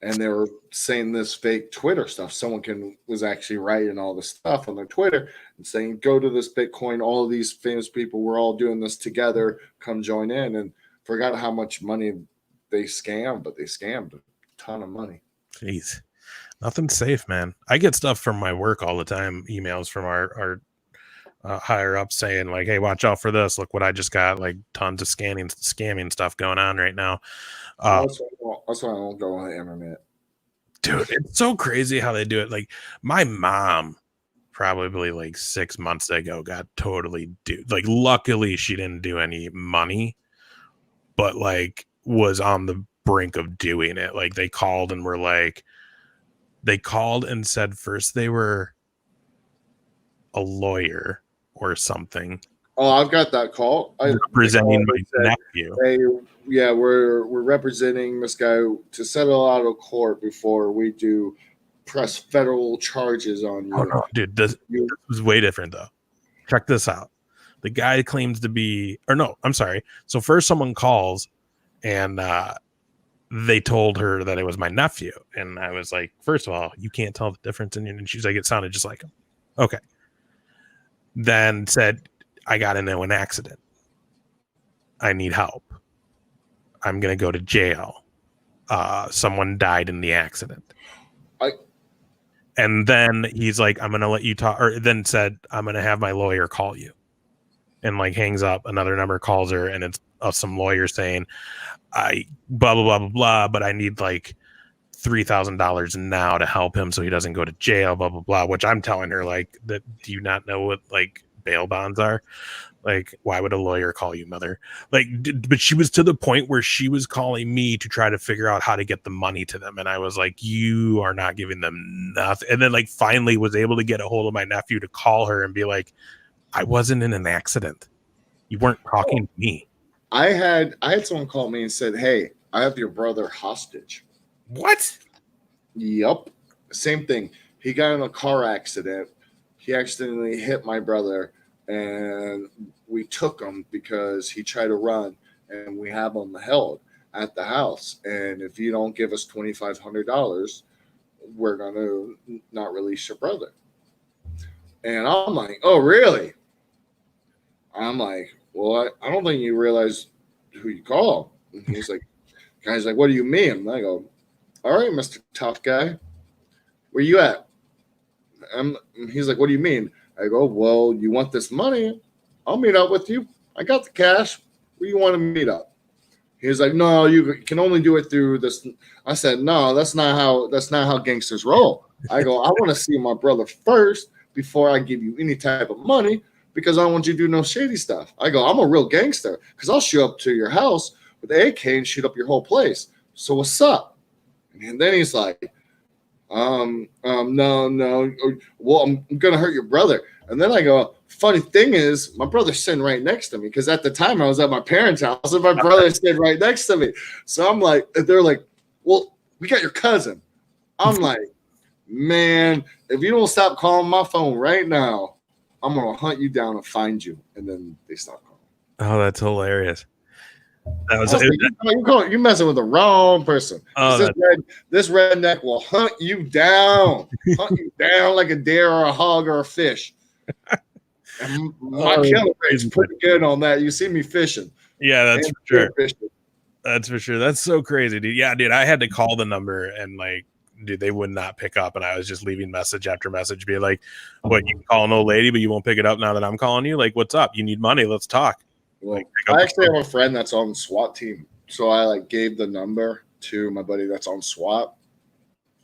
And they were saying this fake Twitter stuff. Someone was actually writing all this stuff on their Twitter and saying, go to this Bitcoin. All of these famous people, we're all doing this together. Come join in. And forgot how much money they scammed, but they scammed a ton of money. Jeez. Nothing's safe, man. I get stuff from my work all the time, emails from our higher up saying like, hey, watch out for this. Look what I just got, like tons of scamming stuff going on right now. That's why I don't go on the internet. Dude, it's so crazy how they do it. Like my mom probably like 6 months ago got totally like luckily she didn't do any money, but like was on the brink of doing it. Like they called and said first they were a lawyer or something. Oh, I've got that call. Representing my nephew. Hey, yeah, we're representing this guy to settle out of court before we do press federal charges on you. Oh no, dude, this was way different though. Check this out. The guy claims to be, or no, I'm sorry. So first someone calls and they told her that it was my nephew. And I was like, first of all, you can't tell the difference in you. And she's like, it sounded just like him. Okay. Then said, I got into an accident. I need help. I'm going to go to jail. Someone died in the accident. And then he's like, I'm going to let you talk, or then said, I'm going to have my lawyer call you. And like hangs up, another number calls her, and it's some lawyer saying, I blah, blah, blah, blah, blah, but I need like $3,000 now to help him so he doesn't go to jail, blah, blah, blah, which I'm telling her like, that do you not know what like bail bonds are. Like, why would a lawyer call you mother? Like, but she was to the point where she was calling me to try to figure out how to get the money to them. And I was like, you are not giving them nothing. And then like finally was able to get a hold of my nephew to call her and be like, I wasn't in an accident. You weren't talking to me. I had someone call me and said, hey, I have your brother hostage. What? Yep. Same thing. He got in a car accident. He accidentally hit my brother. And we took him because he tried to run, and we have him held at the house. And if you don't give us $2,500, we're going to not release your brother. And I'm like, oh, really? I'm like, well, I don't think you realize who you call. And he's like, guy's like, what do you mean? And I go, all right, Mr. Tough Guy, where you at? He's like, what do you mean? I go, well, you want this money? I'll meet up with you. I got the cash. Where you want to meet up? He's like, no, you can only do it through this. I said, no, that's not how gangsters roll. I go, I want to see my brother first before I give you any type of money because I don't want you to do no shady stuff. I go, I'm a real gangster because I'll show up to your house with the AK and shoot up your whole place. So what's up? And then he's like, no. Well, I'm gonna hurt your brother. And then I go, funny thing is, my brother's sitting right next to me because at the time I was at my parents' house and my brother's sitting right next to me. So I'm like, they're like, well, we got your cousin. I'm like, man, if you don't stop calling my phone right now, I'm gonna hunt you down and find you. And then they stop calling. Oh, that's hilarious. That was you're messing with the wrong person. Oh, this redneck will hunt you down like a deer or a hog or a fish. And my kill rate's pretty good on that. You see me fishing. Yeah, that's for sure. That's for sure. That's so crazy, dude. Yeah, dude, I had to call the number and like, dude, they would not pick up, and I was just leaving message after message, being like, "What, you can call an old lady, but you won't pick it up now that I'm calling you? Like, what's up? You need money? Let's talk." Well, I actually have a friend that's on the SWAT team, so I like gave the number to my buddy that's on SWAT,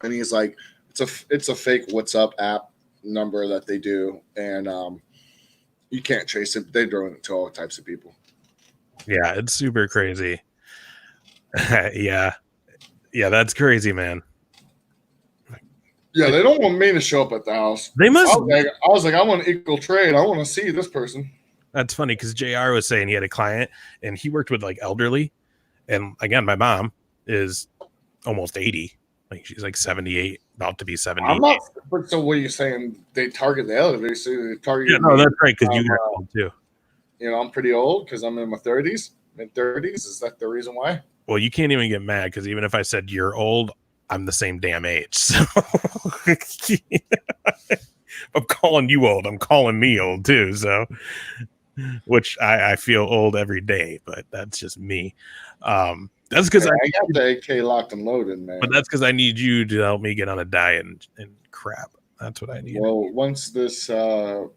and he's like, "It's a fake WhatsApp app number that they do, and you can't trace it. They're doing it to all types of people." Yeah, it's super crazy. yeah, that's crazy, man. Yeah, they don't want me to show up at the house. They must. I was like, I want an equal trade. I want to see this person. That's funny because JR was saying he had a client and he worked with like elderly. And again, my mom is almost 80. Like she's like 78, about to be 70. I'm not, but so what are you saying? They target the elderly, so they target. Yeah, no, that's right, because you are old too. You know, I'm pretty old because I'm in my 30s, mid-30s. Is that the reason why? Well, you can't even get mad because even if I said you're old, I'm the same damn age. So I'm calling you old. I'm calling me old too. So, which I feel old every day, but that's just me. That's because I got the AK locked and loaded, man. But that's because I need you to help me get on a diet and crap. That's what I need. Well, once this, you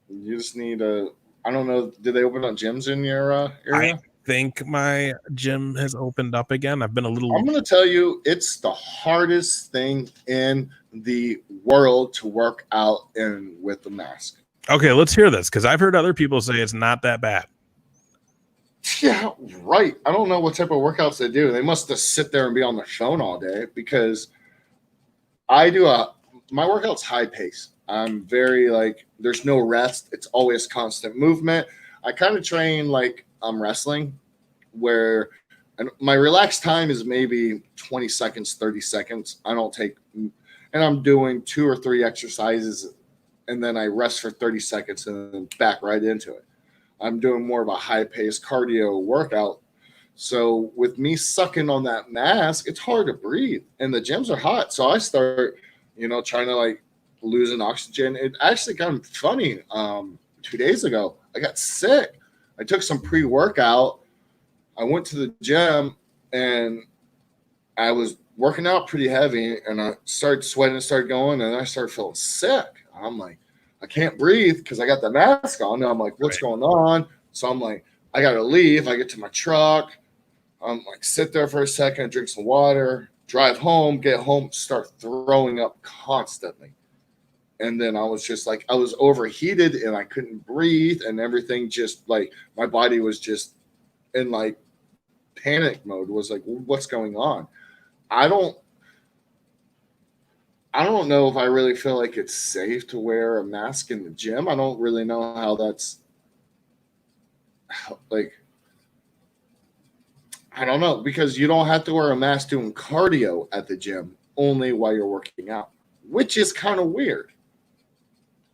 just need a. I don't know. Did they open up gyms in your area? I think my gym has opened up again. I've been a little. I'm going to tell you, it's the hardest thing in the world to work out in with the mask. Okay, let's hear this because I've heard other people say it's not that bad. Yeah, right. I don't know what type of workouts they do. They must just sit there and be on their phone all day because my workout's high pace. I'm very like, there's no rest. It's always constant movement. I kind of train like I'm wrestling where my relaxed time is maybe 20 seconds, 30 seconds. I don't take, and I'm doing 2 or 3 exercises and then I rest for 30 seconds and then back right into it. I'm doing more of a high-paced cardio workout. So with me sucking on that mask, it's hard to breathe. And the gyms are hot. So I start, trying to like losing oxygen. It actually kind of funny. 2 days ago, I got sick. I took some pre-workout. I went to the gym and I was working out pretty heavy and I started sweating and started going and I started feeling sick. I'm like, I can't breathe because I got the mask on. And I'm like, what's going on? So I'm like, I got to leave. I get to my truck. I'm like, sit there for a second, drink some water, drive home, get home, start throwing up constantly. And then I was just like, I was overheated and I couldn't breathe and everything, just like my body was just in like panic mode, was like, what's going on? I don't know if I really feel like it's safe to wear a mask in the gym. I don't really know how that's like, I don't know, because you don't have to wear a mask doing cardio at the gym only while you're working out, which is kind of weird.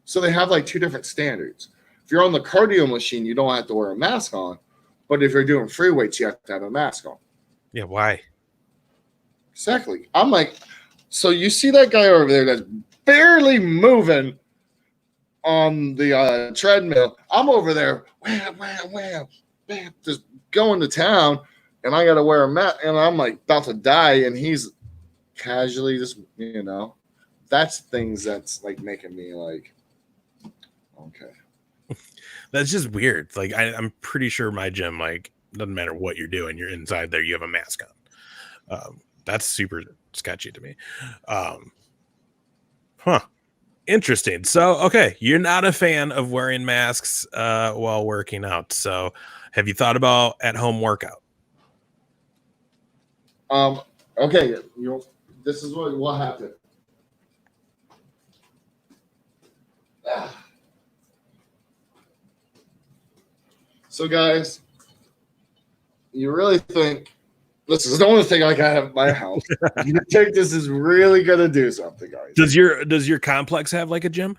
So they have like two different standards. If you're on the cardio machine, you don't have to wear a mask on, but if you're doing free weights, you have to have a mask on. Yeah, why? Exactly. I'm like, so you see that guy over there that's barely moving on the treadmill. I'm over there, wham, wham, wham, bam, just going to town, and I got to wear a mask, and I'm like about to die, and he's casually just, that's things that's like making me like, okay. That's just weird. Like I'm pretty sure my gym, like, doesn't matter what you're doing, you're inside there, you have a mask on. That's super sketchy to me. Interesting. So, okay, you're not a fan of wearing masks while working out. So, have you thought about at-home workout? Okay, this is what happened. So, guys, you really think this is the only thing I got at my house? You think this is really gonna do something, guys? Does your complex have like a gym?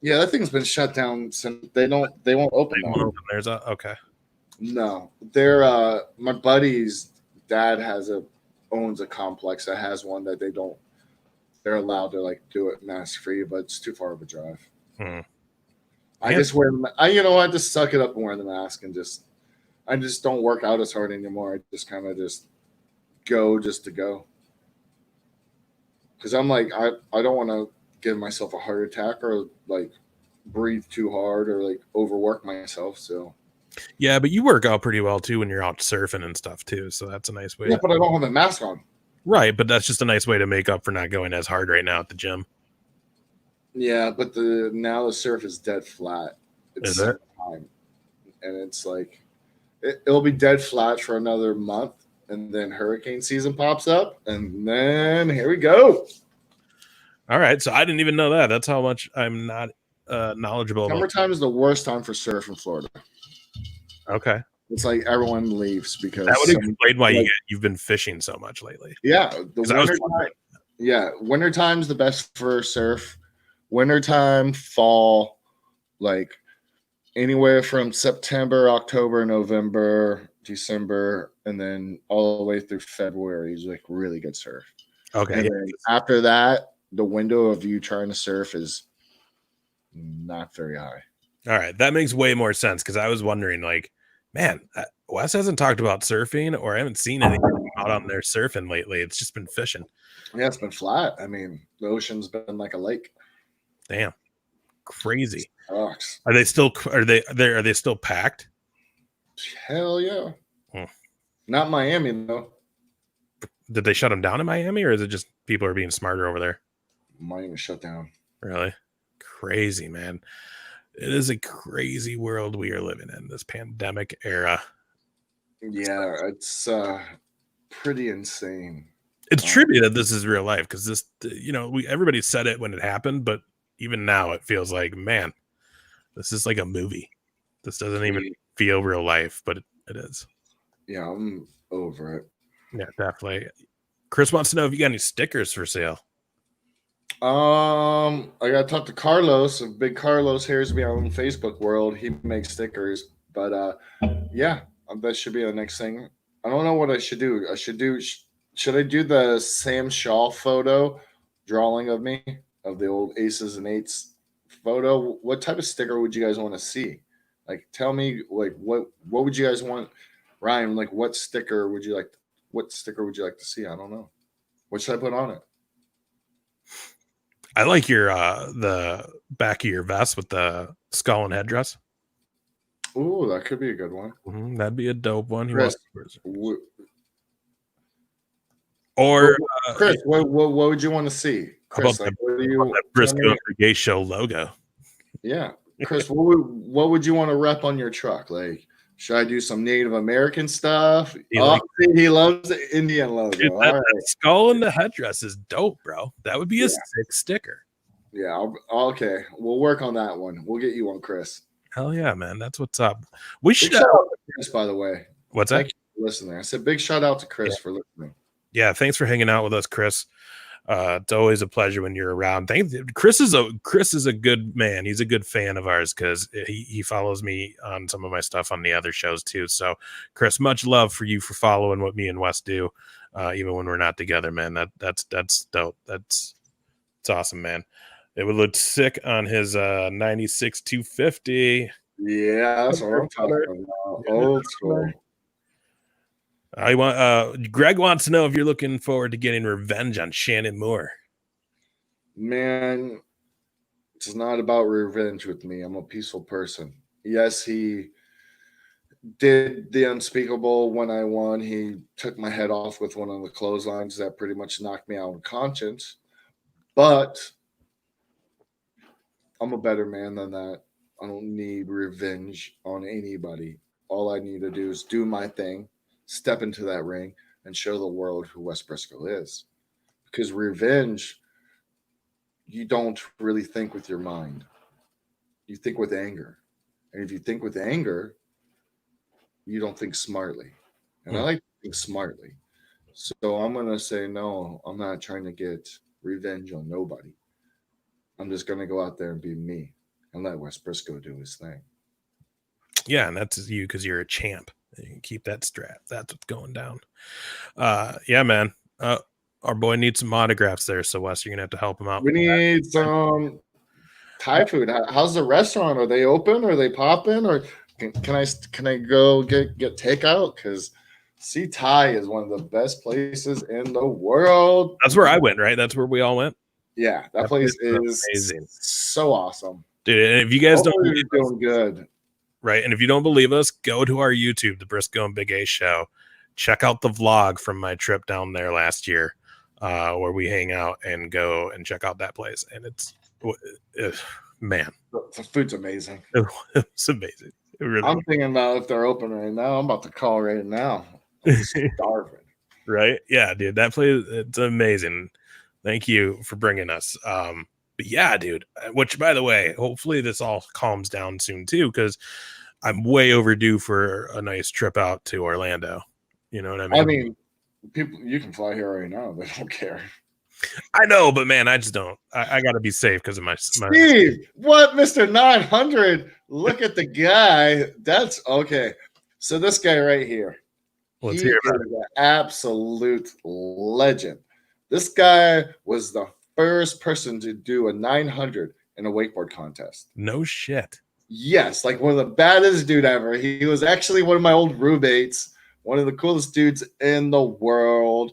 Yeah, that thing's been shut down since they won't open. There's okay. No, they're my buddy's dad owns a complex that has one that they're allowed to like do it mask free, but it's too far of a drive. I just just suck it up and wear the mask, and I just don't work out as hard anymore. I just kind of go just to go. Because I'm like, I don't want to give myself a heart attack or like breathe too hard or like overwork myself. So yeah, but you work out pretty well too when you're out surfing and stuff too. So that's a nice way. Yeah, but I don't have a mask on. Right, but that's just a nice way to make up for not going as hard right now at the gym. Yeah, but now the surf is dead flat. Is it? Time, and it's like it'll be dead flat for another month, and then hurricane season pops up, and then here we go. All right, so I didn't even know that. That's how much I'm not knowledgeable. Summertime is the worst time for surf in Florida. Okay. It's like everyone leaves because that would explain why you've been fishing so much lately. Yeah, wintertime's the best for surf. Wintertime, fall, like anywhere from September, October, November, December, and then all the way through February is like really good surf. Okay. And then after that, the window of you trying to surf is not very high. All right, that makes way more sense because I was wondering, like, man, Wes hasn't talked about surfing, or I haven't seen anything out on there surfing lately. It's just been fishing. Yeah, it's been flat. I mean, the ocean's been like a lake. Damn, crazy. Sucks. Are they still packed? Hell yeah. Not Miami though. Did they shut them down in Miami, or is it just people are being smarter over there? Miami shut down. Really? Crazy, man. It is a crazy world we are living in, this pandemic era. Yeah, it's pretty insane. It's trippy that this is real life because this, everybody said it when it happened, but even now it feels like, man, this is like a movie. This doesn't even feel real life, but it is. Yeah, I'm over it. Yeah, definitely. Chris wants to know if you got any stickers for sale. I gotta talk to Carlos. Big Carlos hears me on Facebook world. He makes stickers, but yeah, that should be the next thing. I don't know what I should do. Should I do the Sam Shaw photo drawing of me of the old Aces and Eights photo? What type of sticker would you guys want to see? Like, tell me, like, what would you guys want, Ryan? Like, what sticker would you like to see? I don't know. What should I put on it? I like your the back of your vest with the skull and headdress. Ooh, that could be a good one. That'd be a dope one. Chris, Or Chris, what would you want to see? Chris, about like, what do you that Brisco Gay Show logo? Yeah, Chris, what would you want to rep on your truck? Like, should I do some Native American stuff? He loves the Indian logo. Dude, that skull and the headdress is dope, bro. That would be a sick sticker. Yeah, okay. We'll work on that one. We'll get you one, Chris. Hell yeah, man. That's what's up. We should shout out to Chris, by the way. What's that? Thank you for listening. I said big shout out to Chris for listening. Yeah, thanks for hanging out with us, Chris. It's always a pleasure when you're around. Chris is a good man. He's a good fan of ours because he follows me on some of my stuff on the other shows too. So, Chris, much love for you for following what me and Wes do, even when we're not together, man. That's dope. It's awesome, man. It would look sick on his 96 250. Yeah, that's what I'm talking about. Old school. Greg wants to know if you're looking forward to getting revenge on Shannon Moore. Man, it's not about revenge with me. I'm a peaceful person. Yes, he did the unspeakable when I won. He took my head off with one of the clotheslines that pretty much knocked me out of conscience. But I'm a better man than that. I don't need revenge on anybody. All I need to do is do my thing, step into that ring, and show the world who Wes Brisco is. Because revenge, you don't really think with your mind. You think with anger. And if you think with anger, you don't think smartly. And I like to think smartly. So I'm going to say, no, I'm not trying to get revenge on nobody. I'm just going to go out there and be me and let Wes Brisco do his thing. Yeah, and that's you because you're a champ. You can keep that strap. That's what's going down. Yeah, man. Our boy needs some autographs there, so Wes, you're gonna have to help him out. We need some Thai food. How's the restaurant? Are they open? Are they popping? Or can I go get takeout? Because Thai is one of the best places in the world. That's where I went, right? That's where we all went. Yeah, that place is amazing. So awesome, dude. And if you guys don't believe us, doing good, right? And if you don't believe us, go to our YouTube, the Brisco and Big A Show. Check out the vlog from my trip down there last year, where we hang out and go and check out that place. And it's man, the food's amazing. It's amazing. I'm thinking about if they're open right now. I'm about to call right now. I'm starving. Right? Yeah, dude. That place, it's amazing. Thank you for bringing us. But yeah, dude, which by the way, hopefully this all calms down soon too, because I'm way overdue for a nice trip out to Orlando. You know what I mean? I mean, people, you can fly here right now. They don't care. I know, but man, I just don't. I got to be safe because of my Steve, what, Mr. 900? Look at the guy. That's okay. So this guy right here. Let's hear about it. An absolute legend. This guy was the first person to do a 900 in a wakeboard contest. No shit. Yes, like one of the baddest dude ever. He was actually one of my old roommates, one of the coolest dudes in the world.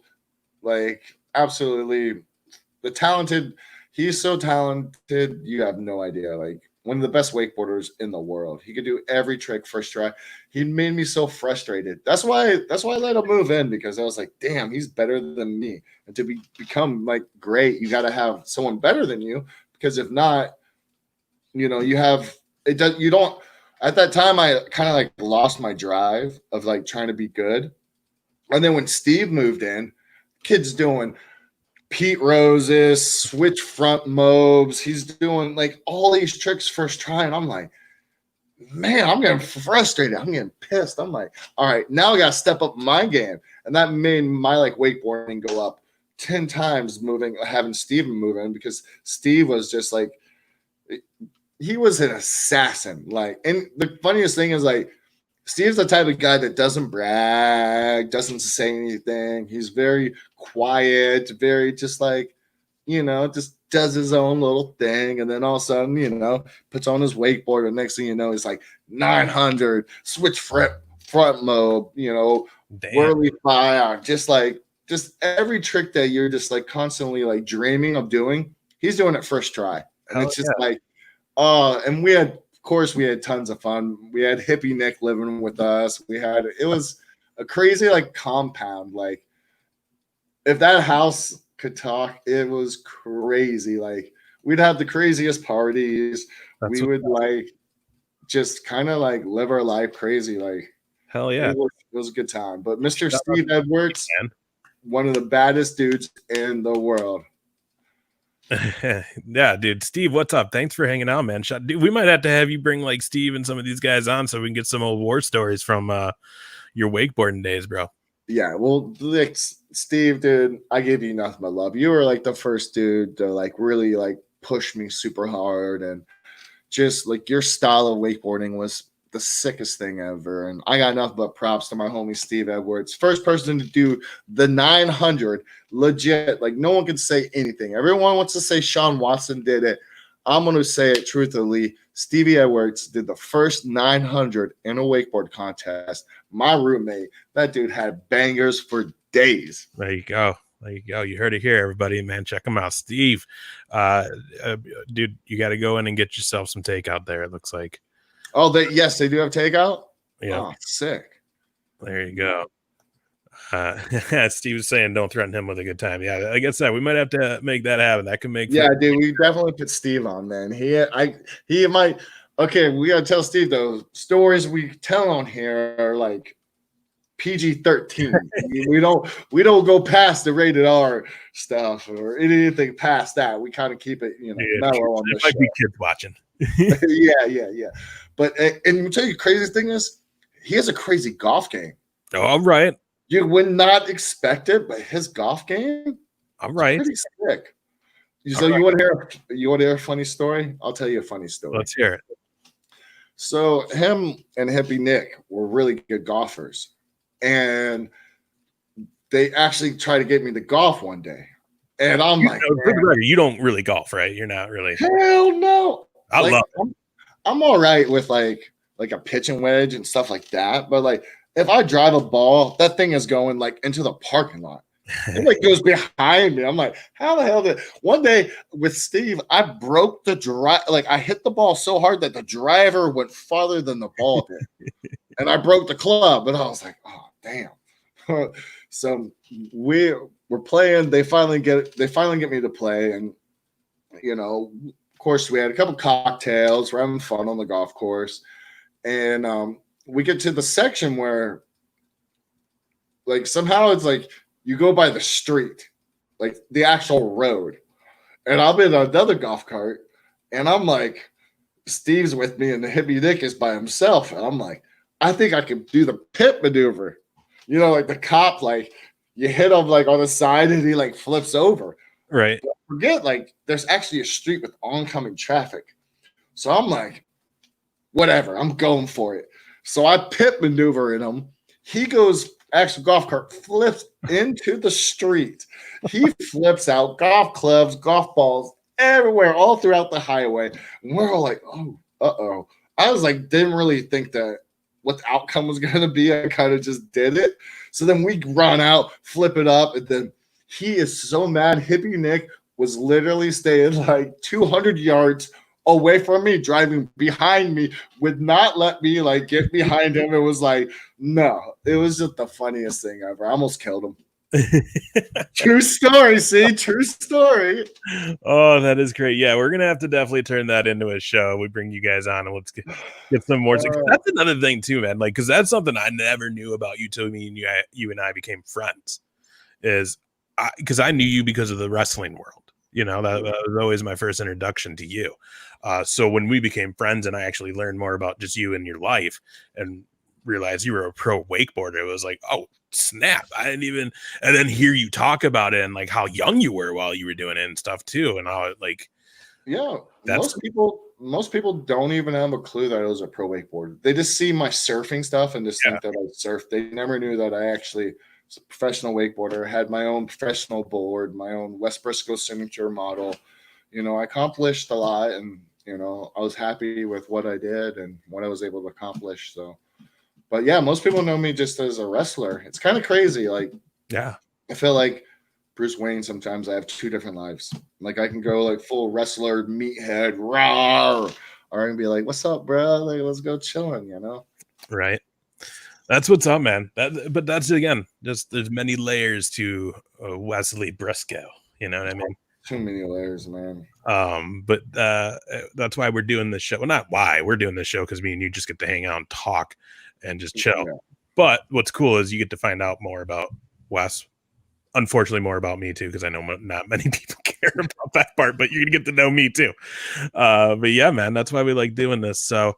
Like, absolutely the talented. He's so talented, you have no idea. Like, one of the best wakeboarders in the world. He could do every trick first try. He made me so frustrated. That's why I let him move in, because I was like, damn, he's better than me. And to become like great, you got to have someone better than you, because if not, you know, you have it. You don't. At that time, I kind of like lost my drive of like trying to be good. And then when Steve moved in, kid's doing Pete Roses, switch front mobs. He's doing like all these tricks first try. And I'm like, man, I'm getting frustrated. I'm getting pissed. I'm like, all right, now I got to step up my game. And that made my like wakeboarding go up 10 times having Steven move in, because Steve was just like, he was an assassin. Like, and the funniest thing is like, Steve's the type of guy that doesn't brag, doesn't say anything. He's very quiet, very just like, you know, just does his own little thing. And then all of a sudden, you know, puts on his wakeboard. And next thing you know, he's like 900, switch front mode, you know, whirly fire. Just every trick that you're just like constantly like dreaming of doing, he's doing it first try. And it's just like, and we had tons of fun. We had Hippie Nick living with us. It was a crazy like compound. Like, if that house could talk, it was crazy. Like we'd have the craziest parties. We would like just kind of like live our life crazy. Like hell yeah, it was a good time. But Mr. Steve Edwards, one of the baddest dudes in the world. Yeah, dude. Steve, what's up? Thanks for hanging out, man. Dude, we might have to have you bring like Steve and some of these guys on so we can get some old war stories from your wakeboarding days, bro. Yeah, well, like, Steve, dude, I gave you nothing but love. You were like the first dude to like really like push me super hard, and just like your style of wakeboarding was the sickest thing ever. And I got nothing but props to my homie Steve Edwards. First person to do the 900 legit. Like no one can say anything. Everyone wants to say Sean Watson did it. I'm going to say it truthfully. Stevie Edwards did the first 900 in a wakeboard contest. My roommate, that dude had bangers for days. There you go. There you go. You heard it here, everybody, man. Check him out. Steve, dude, you got to go in and get yourself some takeout there, it looks like. Oh, yes, they do have takeout? Yeah. Oh, sick. There you go. Steve was saying don't threaten him with a good time. Yeah, like I said, we might have to make that happen. That can make dude, we definitely put Steve on, man. He might. Okay, we gotta tell Steve though. Stories we tell on here are like PG-13. we don't go past the rated R stuff or anything past that. We kind of keep it, mellow on the show. Might be kids watching. yeah. But and let me tell you, the craziest thing is he has a crazy golf game. Oh, all right. You would not expect it, but his golf game, all right, pretty sick. So you want to hear a funny story? I'll tell you a funny story. Let's hear it. So him and Hippie Nick were really good golfers, and they actually tried to get me to golf one day. And I'm like, you don't really golf, right? You're not really. Hell no. I love it. I'm all right with like a pitching wedge and stuff like that, but like if I drive a ball, that thing is going like into the parking lot. It like goes behind me. I'm like, how the hell did one day with Steve, I broke the drive, like I hit the ball so hard that the driver went farther than the ball did. And I broke the club, and I was like, oh damn. So we're playing, they finally get me to play, and of course we had a couple cocktails, we're having fun on the golf course, and we get to the section where like somehow it's like you go by the street, like the actual road. And I'm in another golf cart, and I'm like, Steve's with me, and the Hippie Nick is by himself. And I'm like, I think I could do the pit maneuver. Like the cop, like you hit him like on the side and he like flips over. Right. But forget, like there's actually a street with oncoming traffic. So I'm like, whatever, I'm going for it. So I pit maneuver in him. He goes, actual golf cart flips into the street. He flips out golf clubs, golf balls everywhere, all throughout the highway. And we're all like, oh, uh-oh. I was like, didn't really think that what the outcome was going to be. I kind of just did it. So then we run out, flip it up, and then he is so mad. Hippie Nick was literally staying like 200 yards away from me, driving behind me, would not let me like get behind him. It was like, no, it was just the funniest thing ever. I almost killed him. True story. See, true story. Oh, that is great. Yeah, we're gonna have to definitely turn that into a show. We bring you guys on and let's get some more. That's another thing too, man. Like, because that's something I never knew about you till you and I became friends. Is because I knew you because of the wrestling world. That was always my first introduction to you. So when we became friends and I actually learned more about just you and your life and realized you were a pro wakeboarder, it was like, oh snap, I didn't even. And then hear you talk about it and like how young you were while you were doing it and stuff too, and how like, yeah, most people don't even have a clue that I was a pro wakeboarder. They just see my surfing stuff and just think that I surfed. They never knew that I actually was a professional wakeboarder, had my own professional board, my own West Brisco signature model. I accomplished a lot, and I was happy with what I did and what I was able to accomplish. So, but yeah, most people know me just as a wrestler. It's kind of crazy. Like, yeah, I feel like Bruce Wayne. Sometimes I have two different lives. Like I can go like full wrestler, meathead, raw, or I can be like, "What's up, bro? Like, let's go chilling," Right. That's what's up, man. But that's again, just there's many layers to Wesley Brisco. You know what I mean? Too many layers, man. But that's why we're doing this show. Well, not why we're doing this show, because me and you just get to hang out and talk and just chill. Yeah. But what's cool is you get to find out more about Wes. Unfortunately, more about me too, because I know not many people care about that part, but you're gonna get to know me too. But yeah, man, that's why we like doing this. So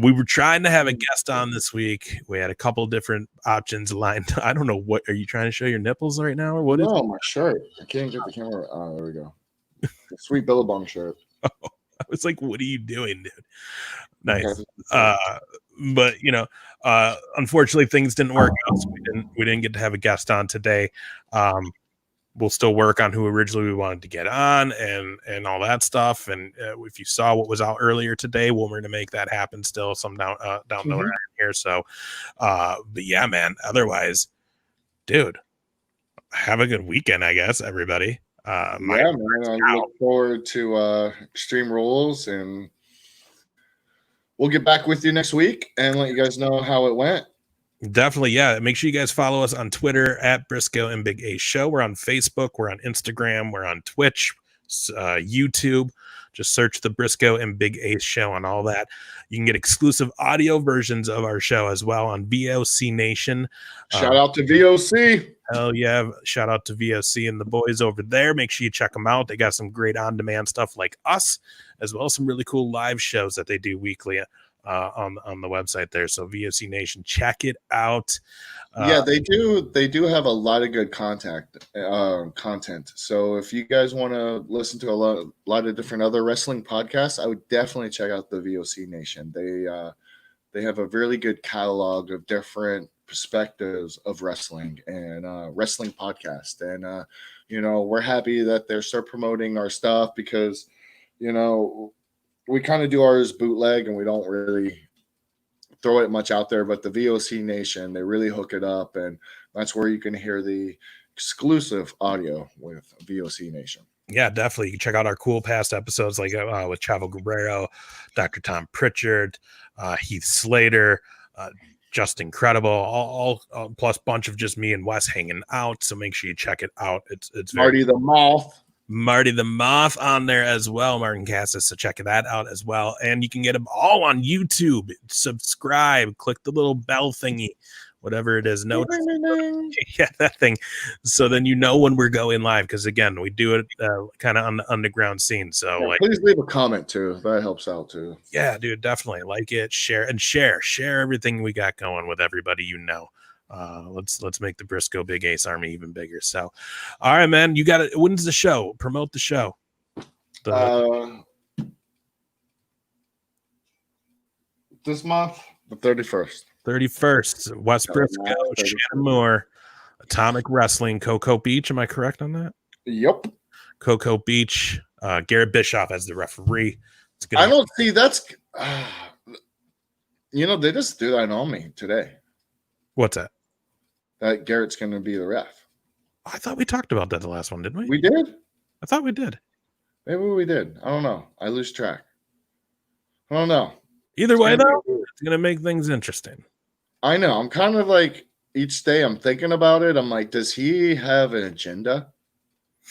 we were trying to have a guest on this week. We had a couple different options lined. I don't know, what are you trying to show your nipples right now, or what? No, my shirt. I can't get the camera. Oh, there we go. The sweet Billabong shirt. I was like, what are you doing, dude? Nice. Okay. But unfortunately things didn't work out, so we didn't get to have a guest on today. We'll still work on who originally we wanted to get on and all that stuff, and if you saw what was out earlier today, we're going to make that happen still some down the line here. So but yeah, man, otherwise, dude, have a good weekend, I guess, everybody. Yeah, man, I look forward to Extreme Rules, and we'll get back with you next week and let you guys know how it went. Definitely, yeah. Make sure you guys follow us on Twitter at Brisco and Big A Show. We're on Facebook, we're on Instagram, we're on Twitch, YouTube. Just search the Brisco and Big A Show on all that. You can get exclusive audio versions of our show as well on VOC Nation. Shout out to VOC. Hell yeah. Shout out to VOC and the boys over there. Make sure you check them out. They got some great on-demand stuff like us, as well as some really cool live shows that they do weekly on the website there. So VOC Nation, check it out. Yeah, they do have a lot of good content. So if you guys want to listen to a lot of different other wrestling podcasts, I would definitely check out the VOC Nation. They have a really good catalog of different perspectives of wrestling and wrestling podcast. And we're happy that they're start promoting our stuff, because we kind of do ours bootleg and we don't really throw it much out there. But the VOC Nation, they really hook it up, and that's where you can hear the exclusive audio with VOC Nation. Yeah, definitely. You can check out our cool past episodes, like with Chavo Guerrero, Dr. Tom Pritchard, Heath Slater, just incredible. All plus bunch of just me and Wes hanging out. So make sure you check it out. It's Marty the Moth on there as well, Martin Cassis. So check that out as well. And you can get them all on YouTube. Subscribe, click the little bell thingy, whatever it is. No, yeah, that thing. So then when we're going live, because again, we do it kind of on the underground scene. So please leave a comment too. That helps out too. Yeah, dude, definitely like it, share everything we got going with everybody. Let's make the Brisco Big Ace Army even bigger. So, all right, man, you got it. When's the show? Promote the show. This month, the 31st. 31st, West Brisco, Shannon Moore, Atomic Wrestling, Cocoa Beach. Am I correct on that? Yep. Cocoa Beach. Garrett Bischoff as the referee. I don't see that's. They just threw that on me today. What's that? That Garrett's going to be the ref. I thought we talked about that the last one, didn't we? We did? I thought we did. Maybe we did. I don't know. I lose track. I don't know. Either way, though, it's going to make things interesting. I know. I'm kind of like, each day I'm thinking about it. I'm like, does he have an agenda?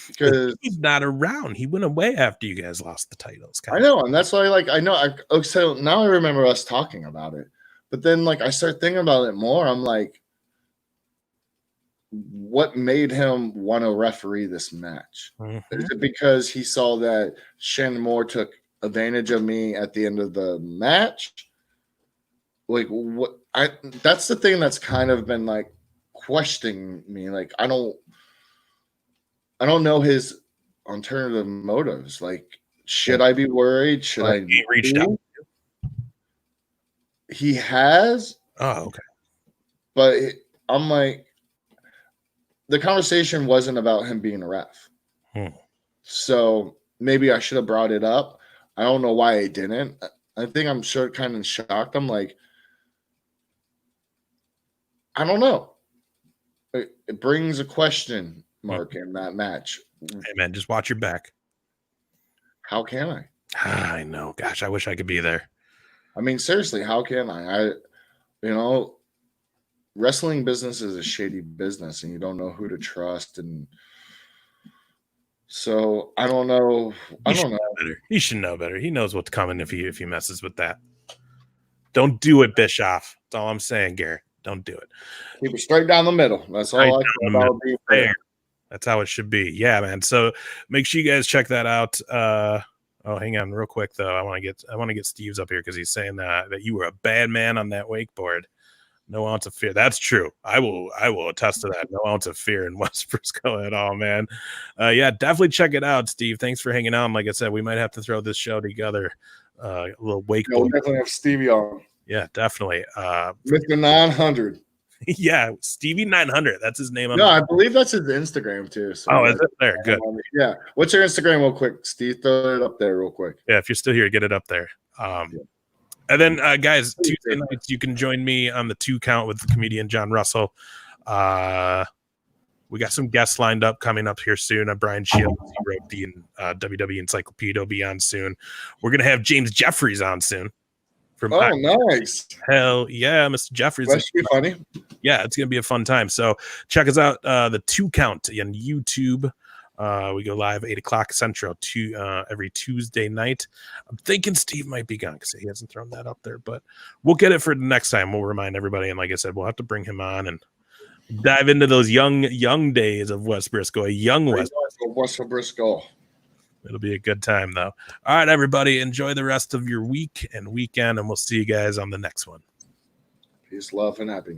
Because he's not around. He went away after you guys lost the titles. I know. And that's why, I know. So now I remember us talking about it. But then, I start thinking about it more. I'm like, what made him want to referee this match? Mm-hmm. Is it because he saw that Shannon Moore took advantage of me at the end of the match? What? That's the thing that's kind of been questioning me. I don't know his alternative motives. Should I be worried? Should I? He reached out. He has. Oh, okay. But I'm like, the conversation wasn't about him being a ref. So maybe I should have brought it up. I don't know why I didn't. I think I'm kind of shocked. I'm like, I don't know. It brings a question mark in that match. Hey, man, just watch your back. How can I? I know. Gosh, I wish I could be there. I mean, seriously, how can I? wrestling business is a shady business, and you don't know who to trust. And so I don't know. I don't know. He should know better. He knows what's coming if he messes with that. Don't do it, Bischoff. That's all I'm saying, Garrett. Don't do it. Keep it straight down the middle. That's all I think about. Fair. That's how it should be. Yeah, man. So make sure you guys check that out. Oh, hang on real quick though. I want to get Steve's up here because he's saying that you were a bad man on that wakeboard. No ounce of fear. That's true. I will attest to that. No ounce of fear in West Brisco at all, man. Yeah, definitely check it out, Steve. Thanks for hanging out. And like I said, we might have to throw this show together. A little wakeboard. We'll definitely have Stevie on. Yeah, definitely. Mr. 900. Yeah, Stevie 900. That's his name. No, I believe that's his Instagram too. So is it there? Good. Yeah. What's your Instagram, real quick, Steve? Throw it up there, real quick. Yeah, if you're still here, get it up there. And then, guys, Tuesday nights you can join me on the 2 Count with the comedian John Russell. We got some guests lined up coming up here soon. Brian Shields, he wrote the WWE Encyclopedia, will be on soon. We're gonna have James Jeffries on soon. Nice. Hell yeah, Mr. Jeffries. That should be funny. Yeah, it's gonna be a fun time. So check us out. The 2 Count on YouTube. We go live 8:00 Central every Tuesday night. I'm thinking Steve might be gone because he hasn't thrown that up there, but we'll get it for the next time. We'll remind everybody, and like I said, we'll have to bring him on and dive into those young days of West Brisco, West Brisco. It'll be a good time, though. All right, everybody, enjoy the rest of your week and weekend, and we'll see you guys on the next one. Peace, love, and happiness.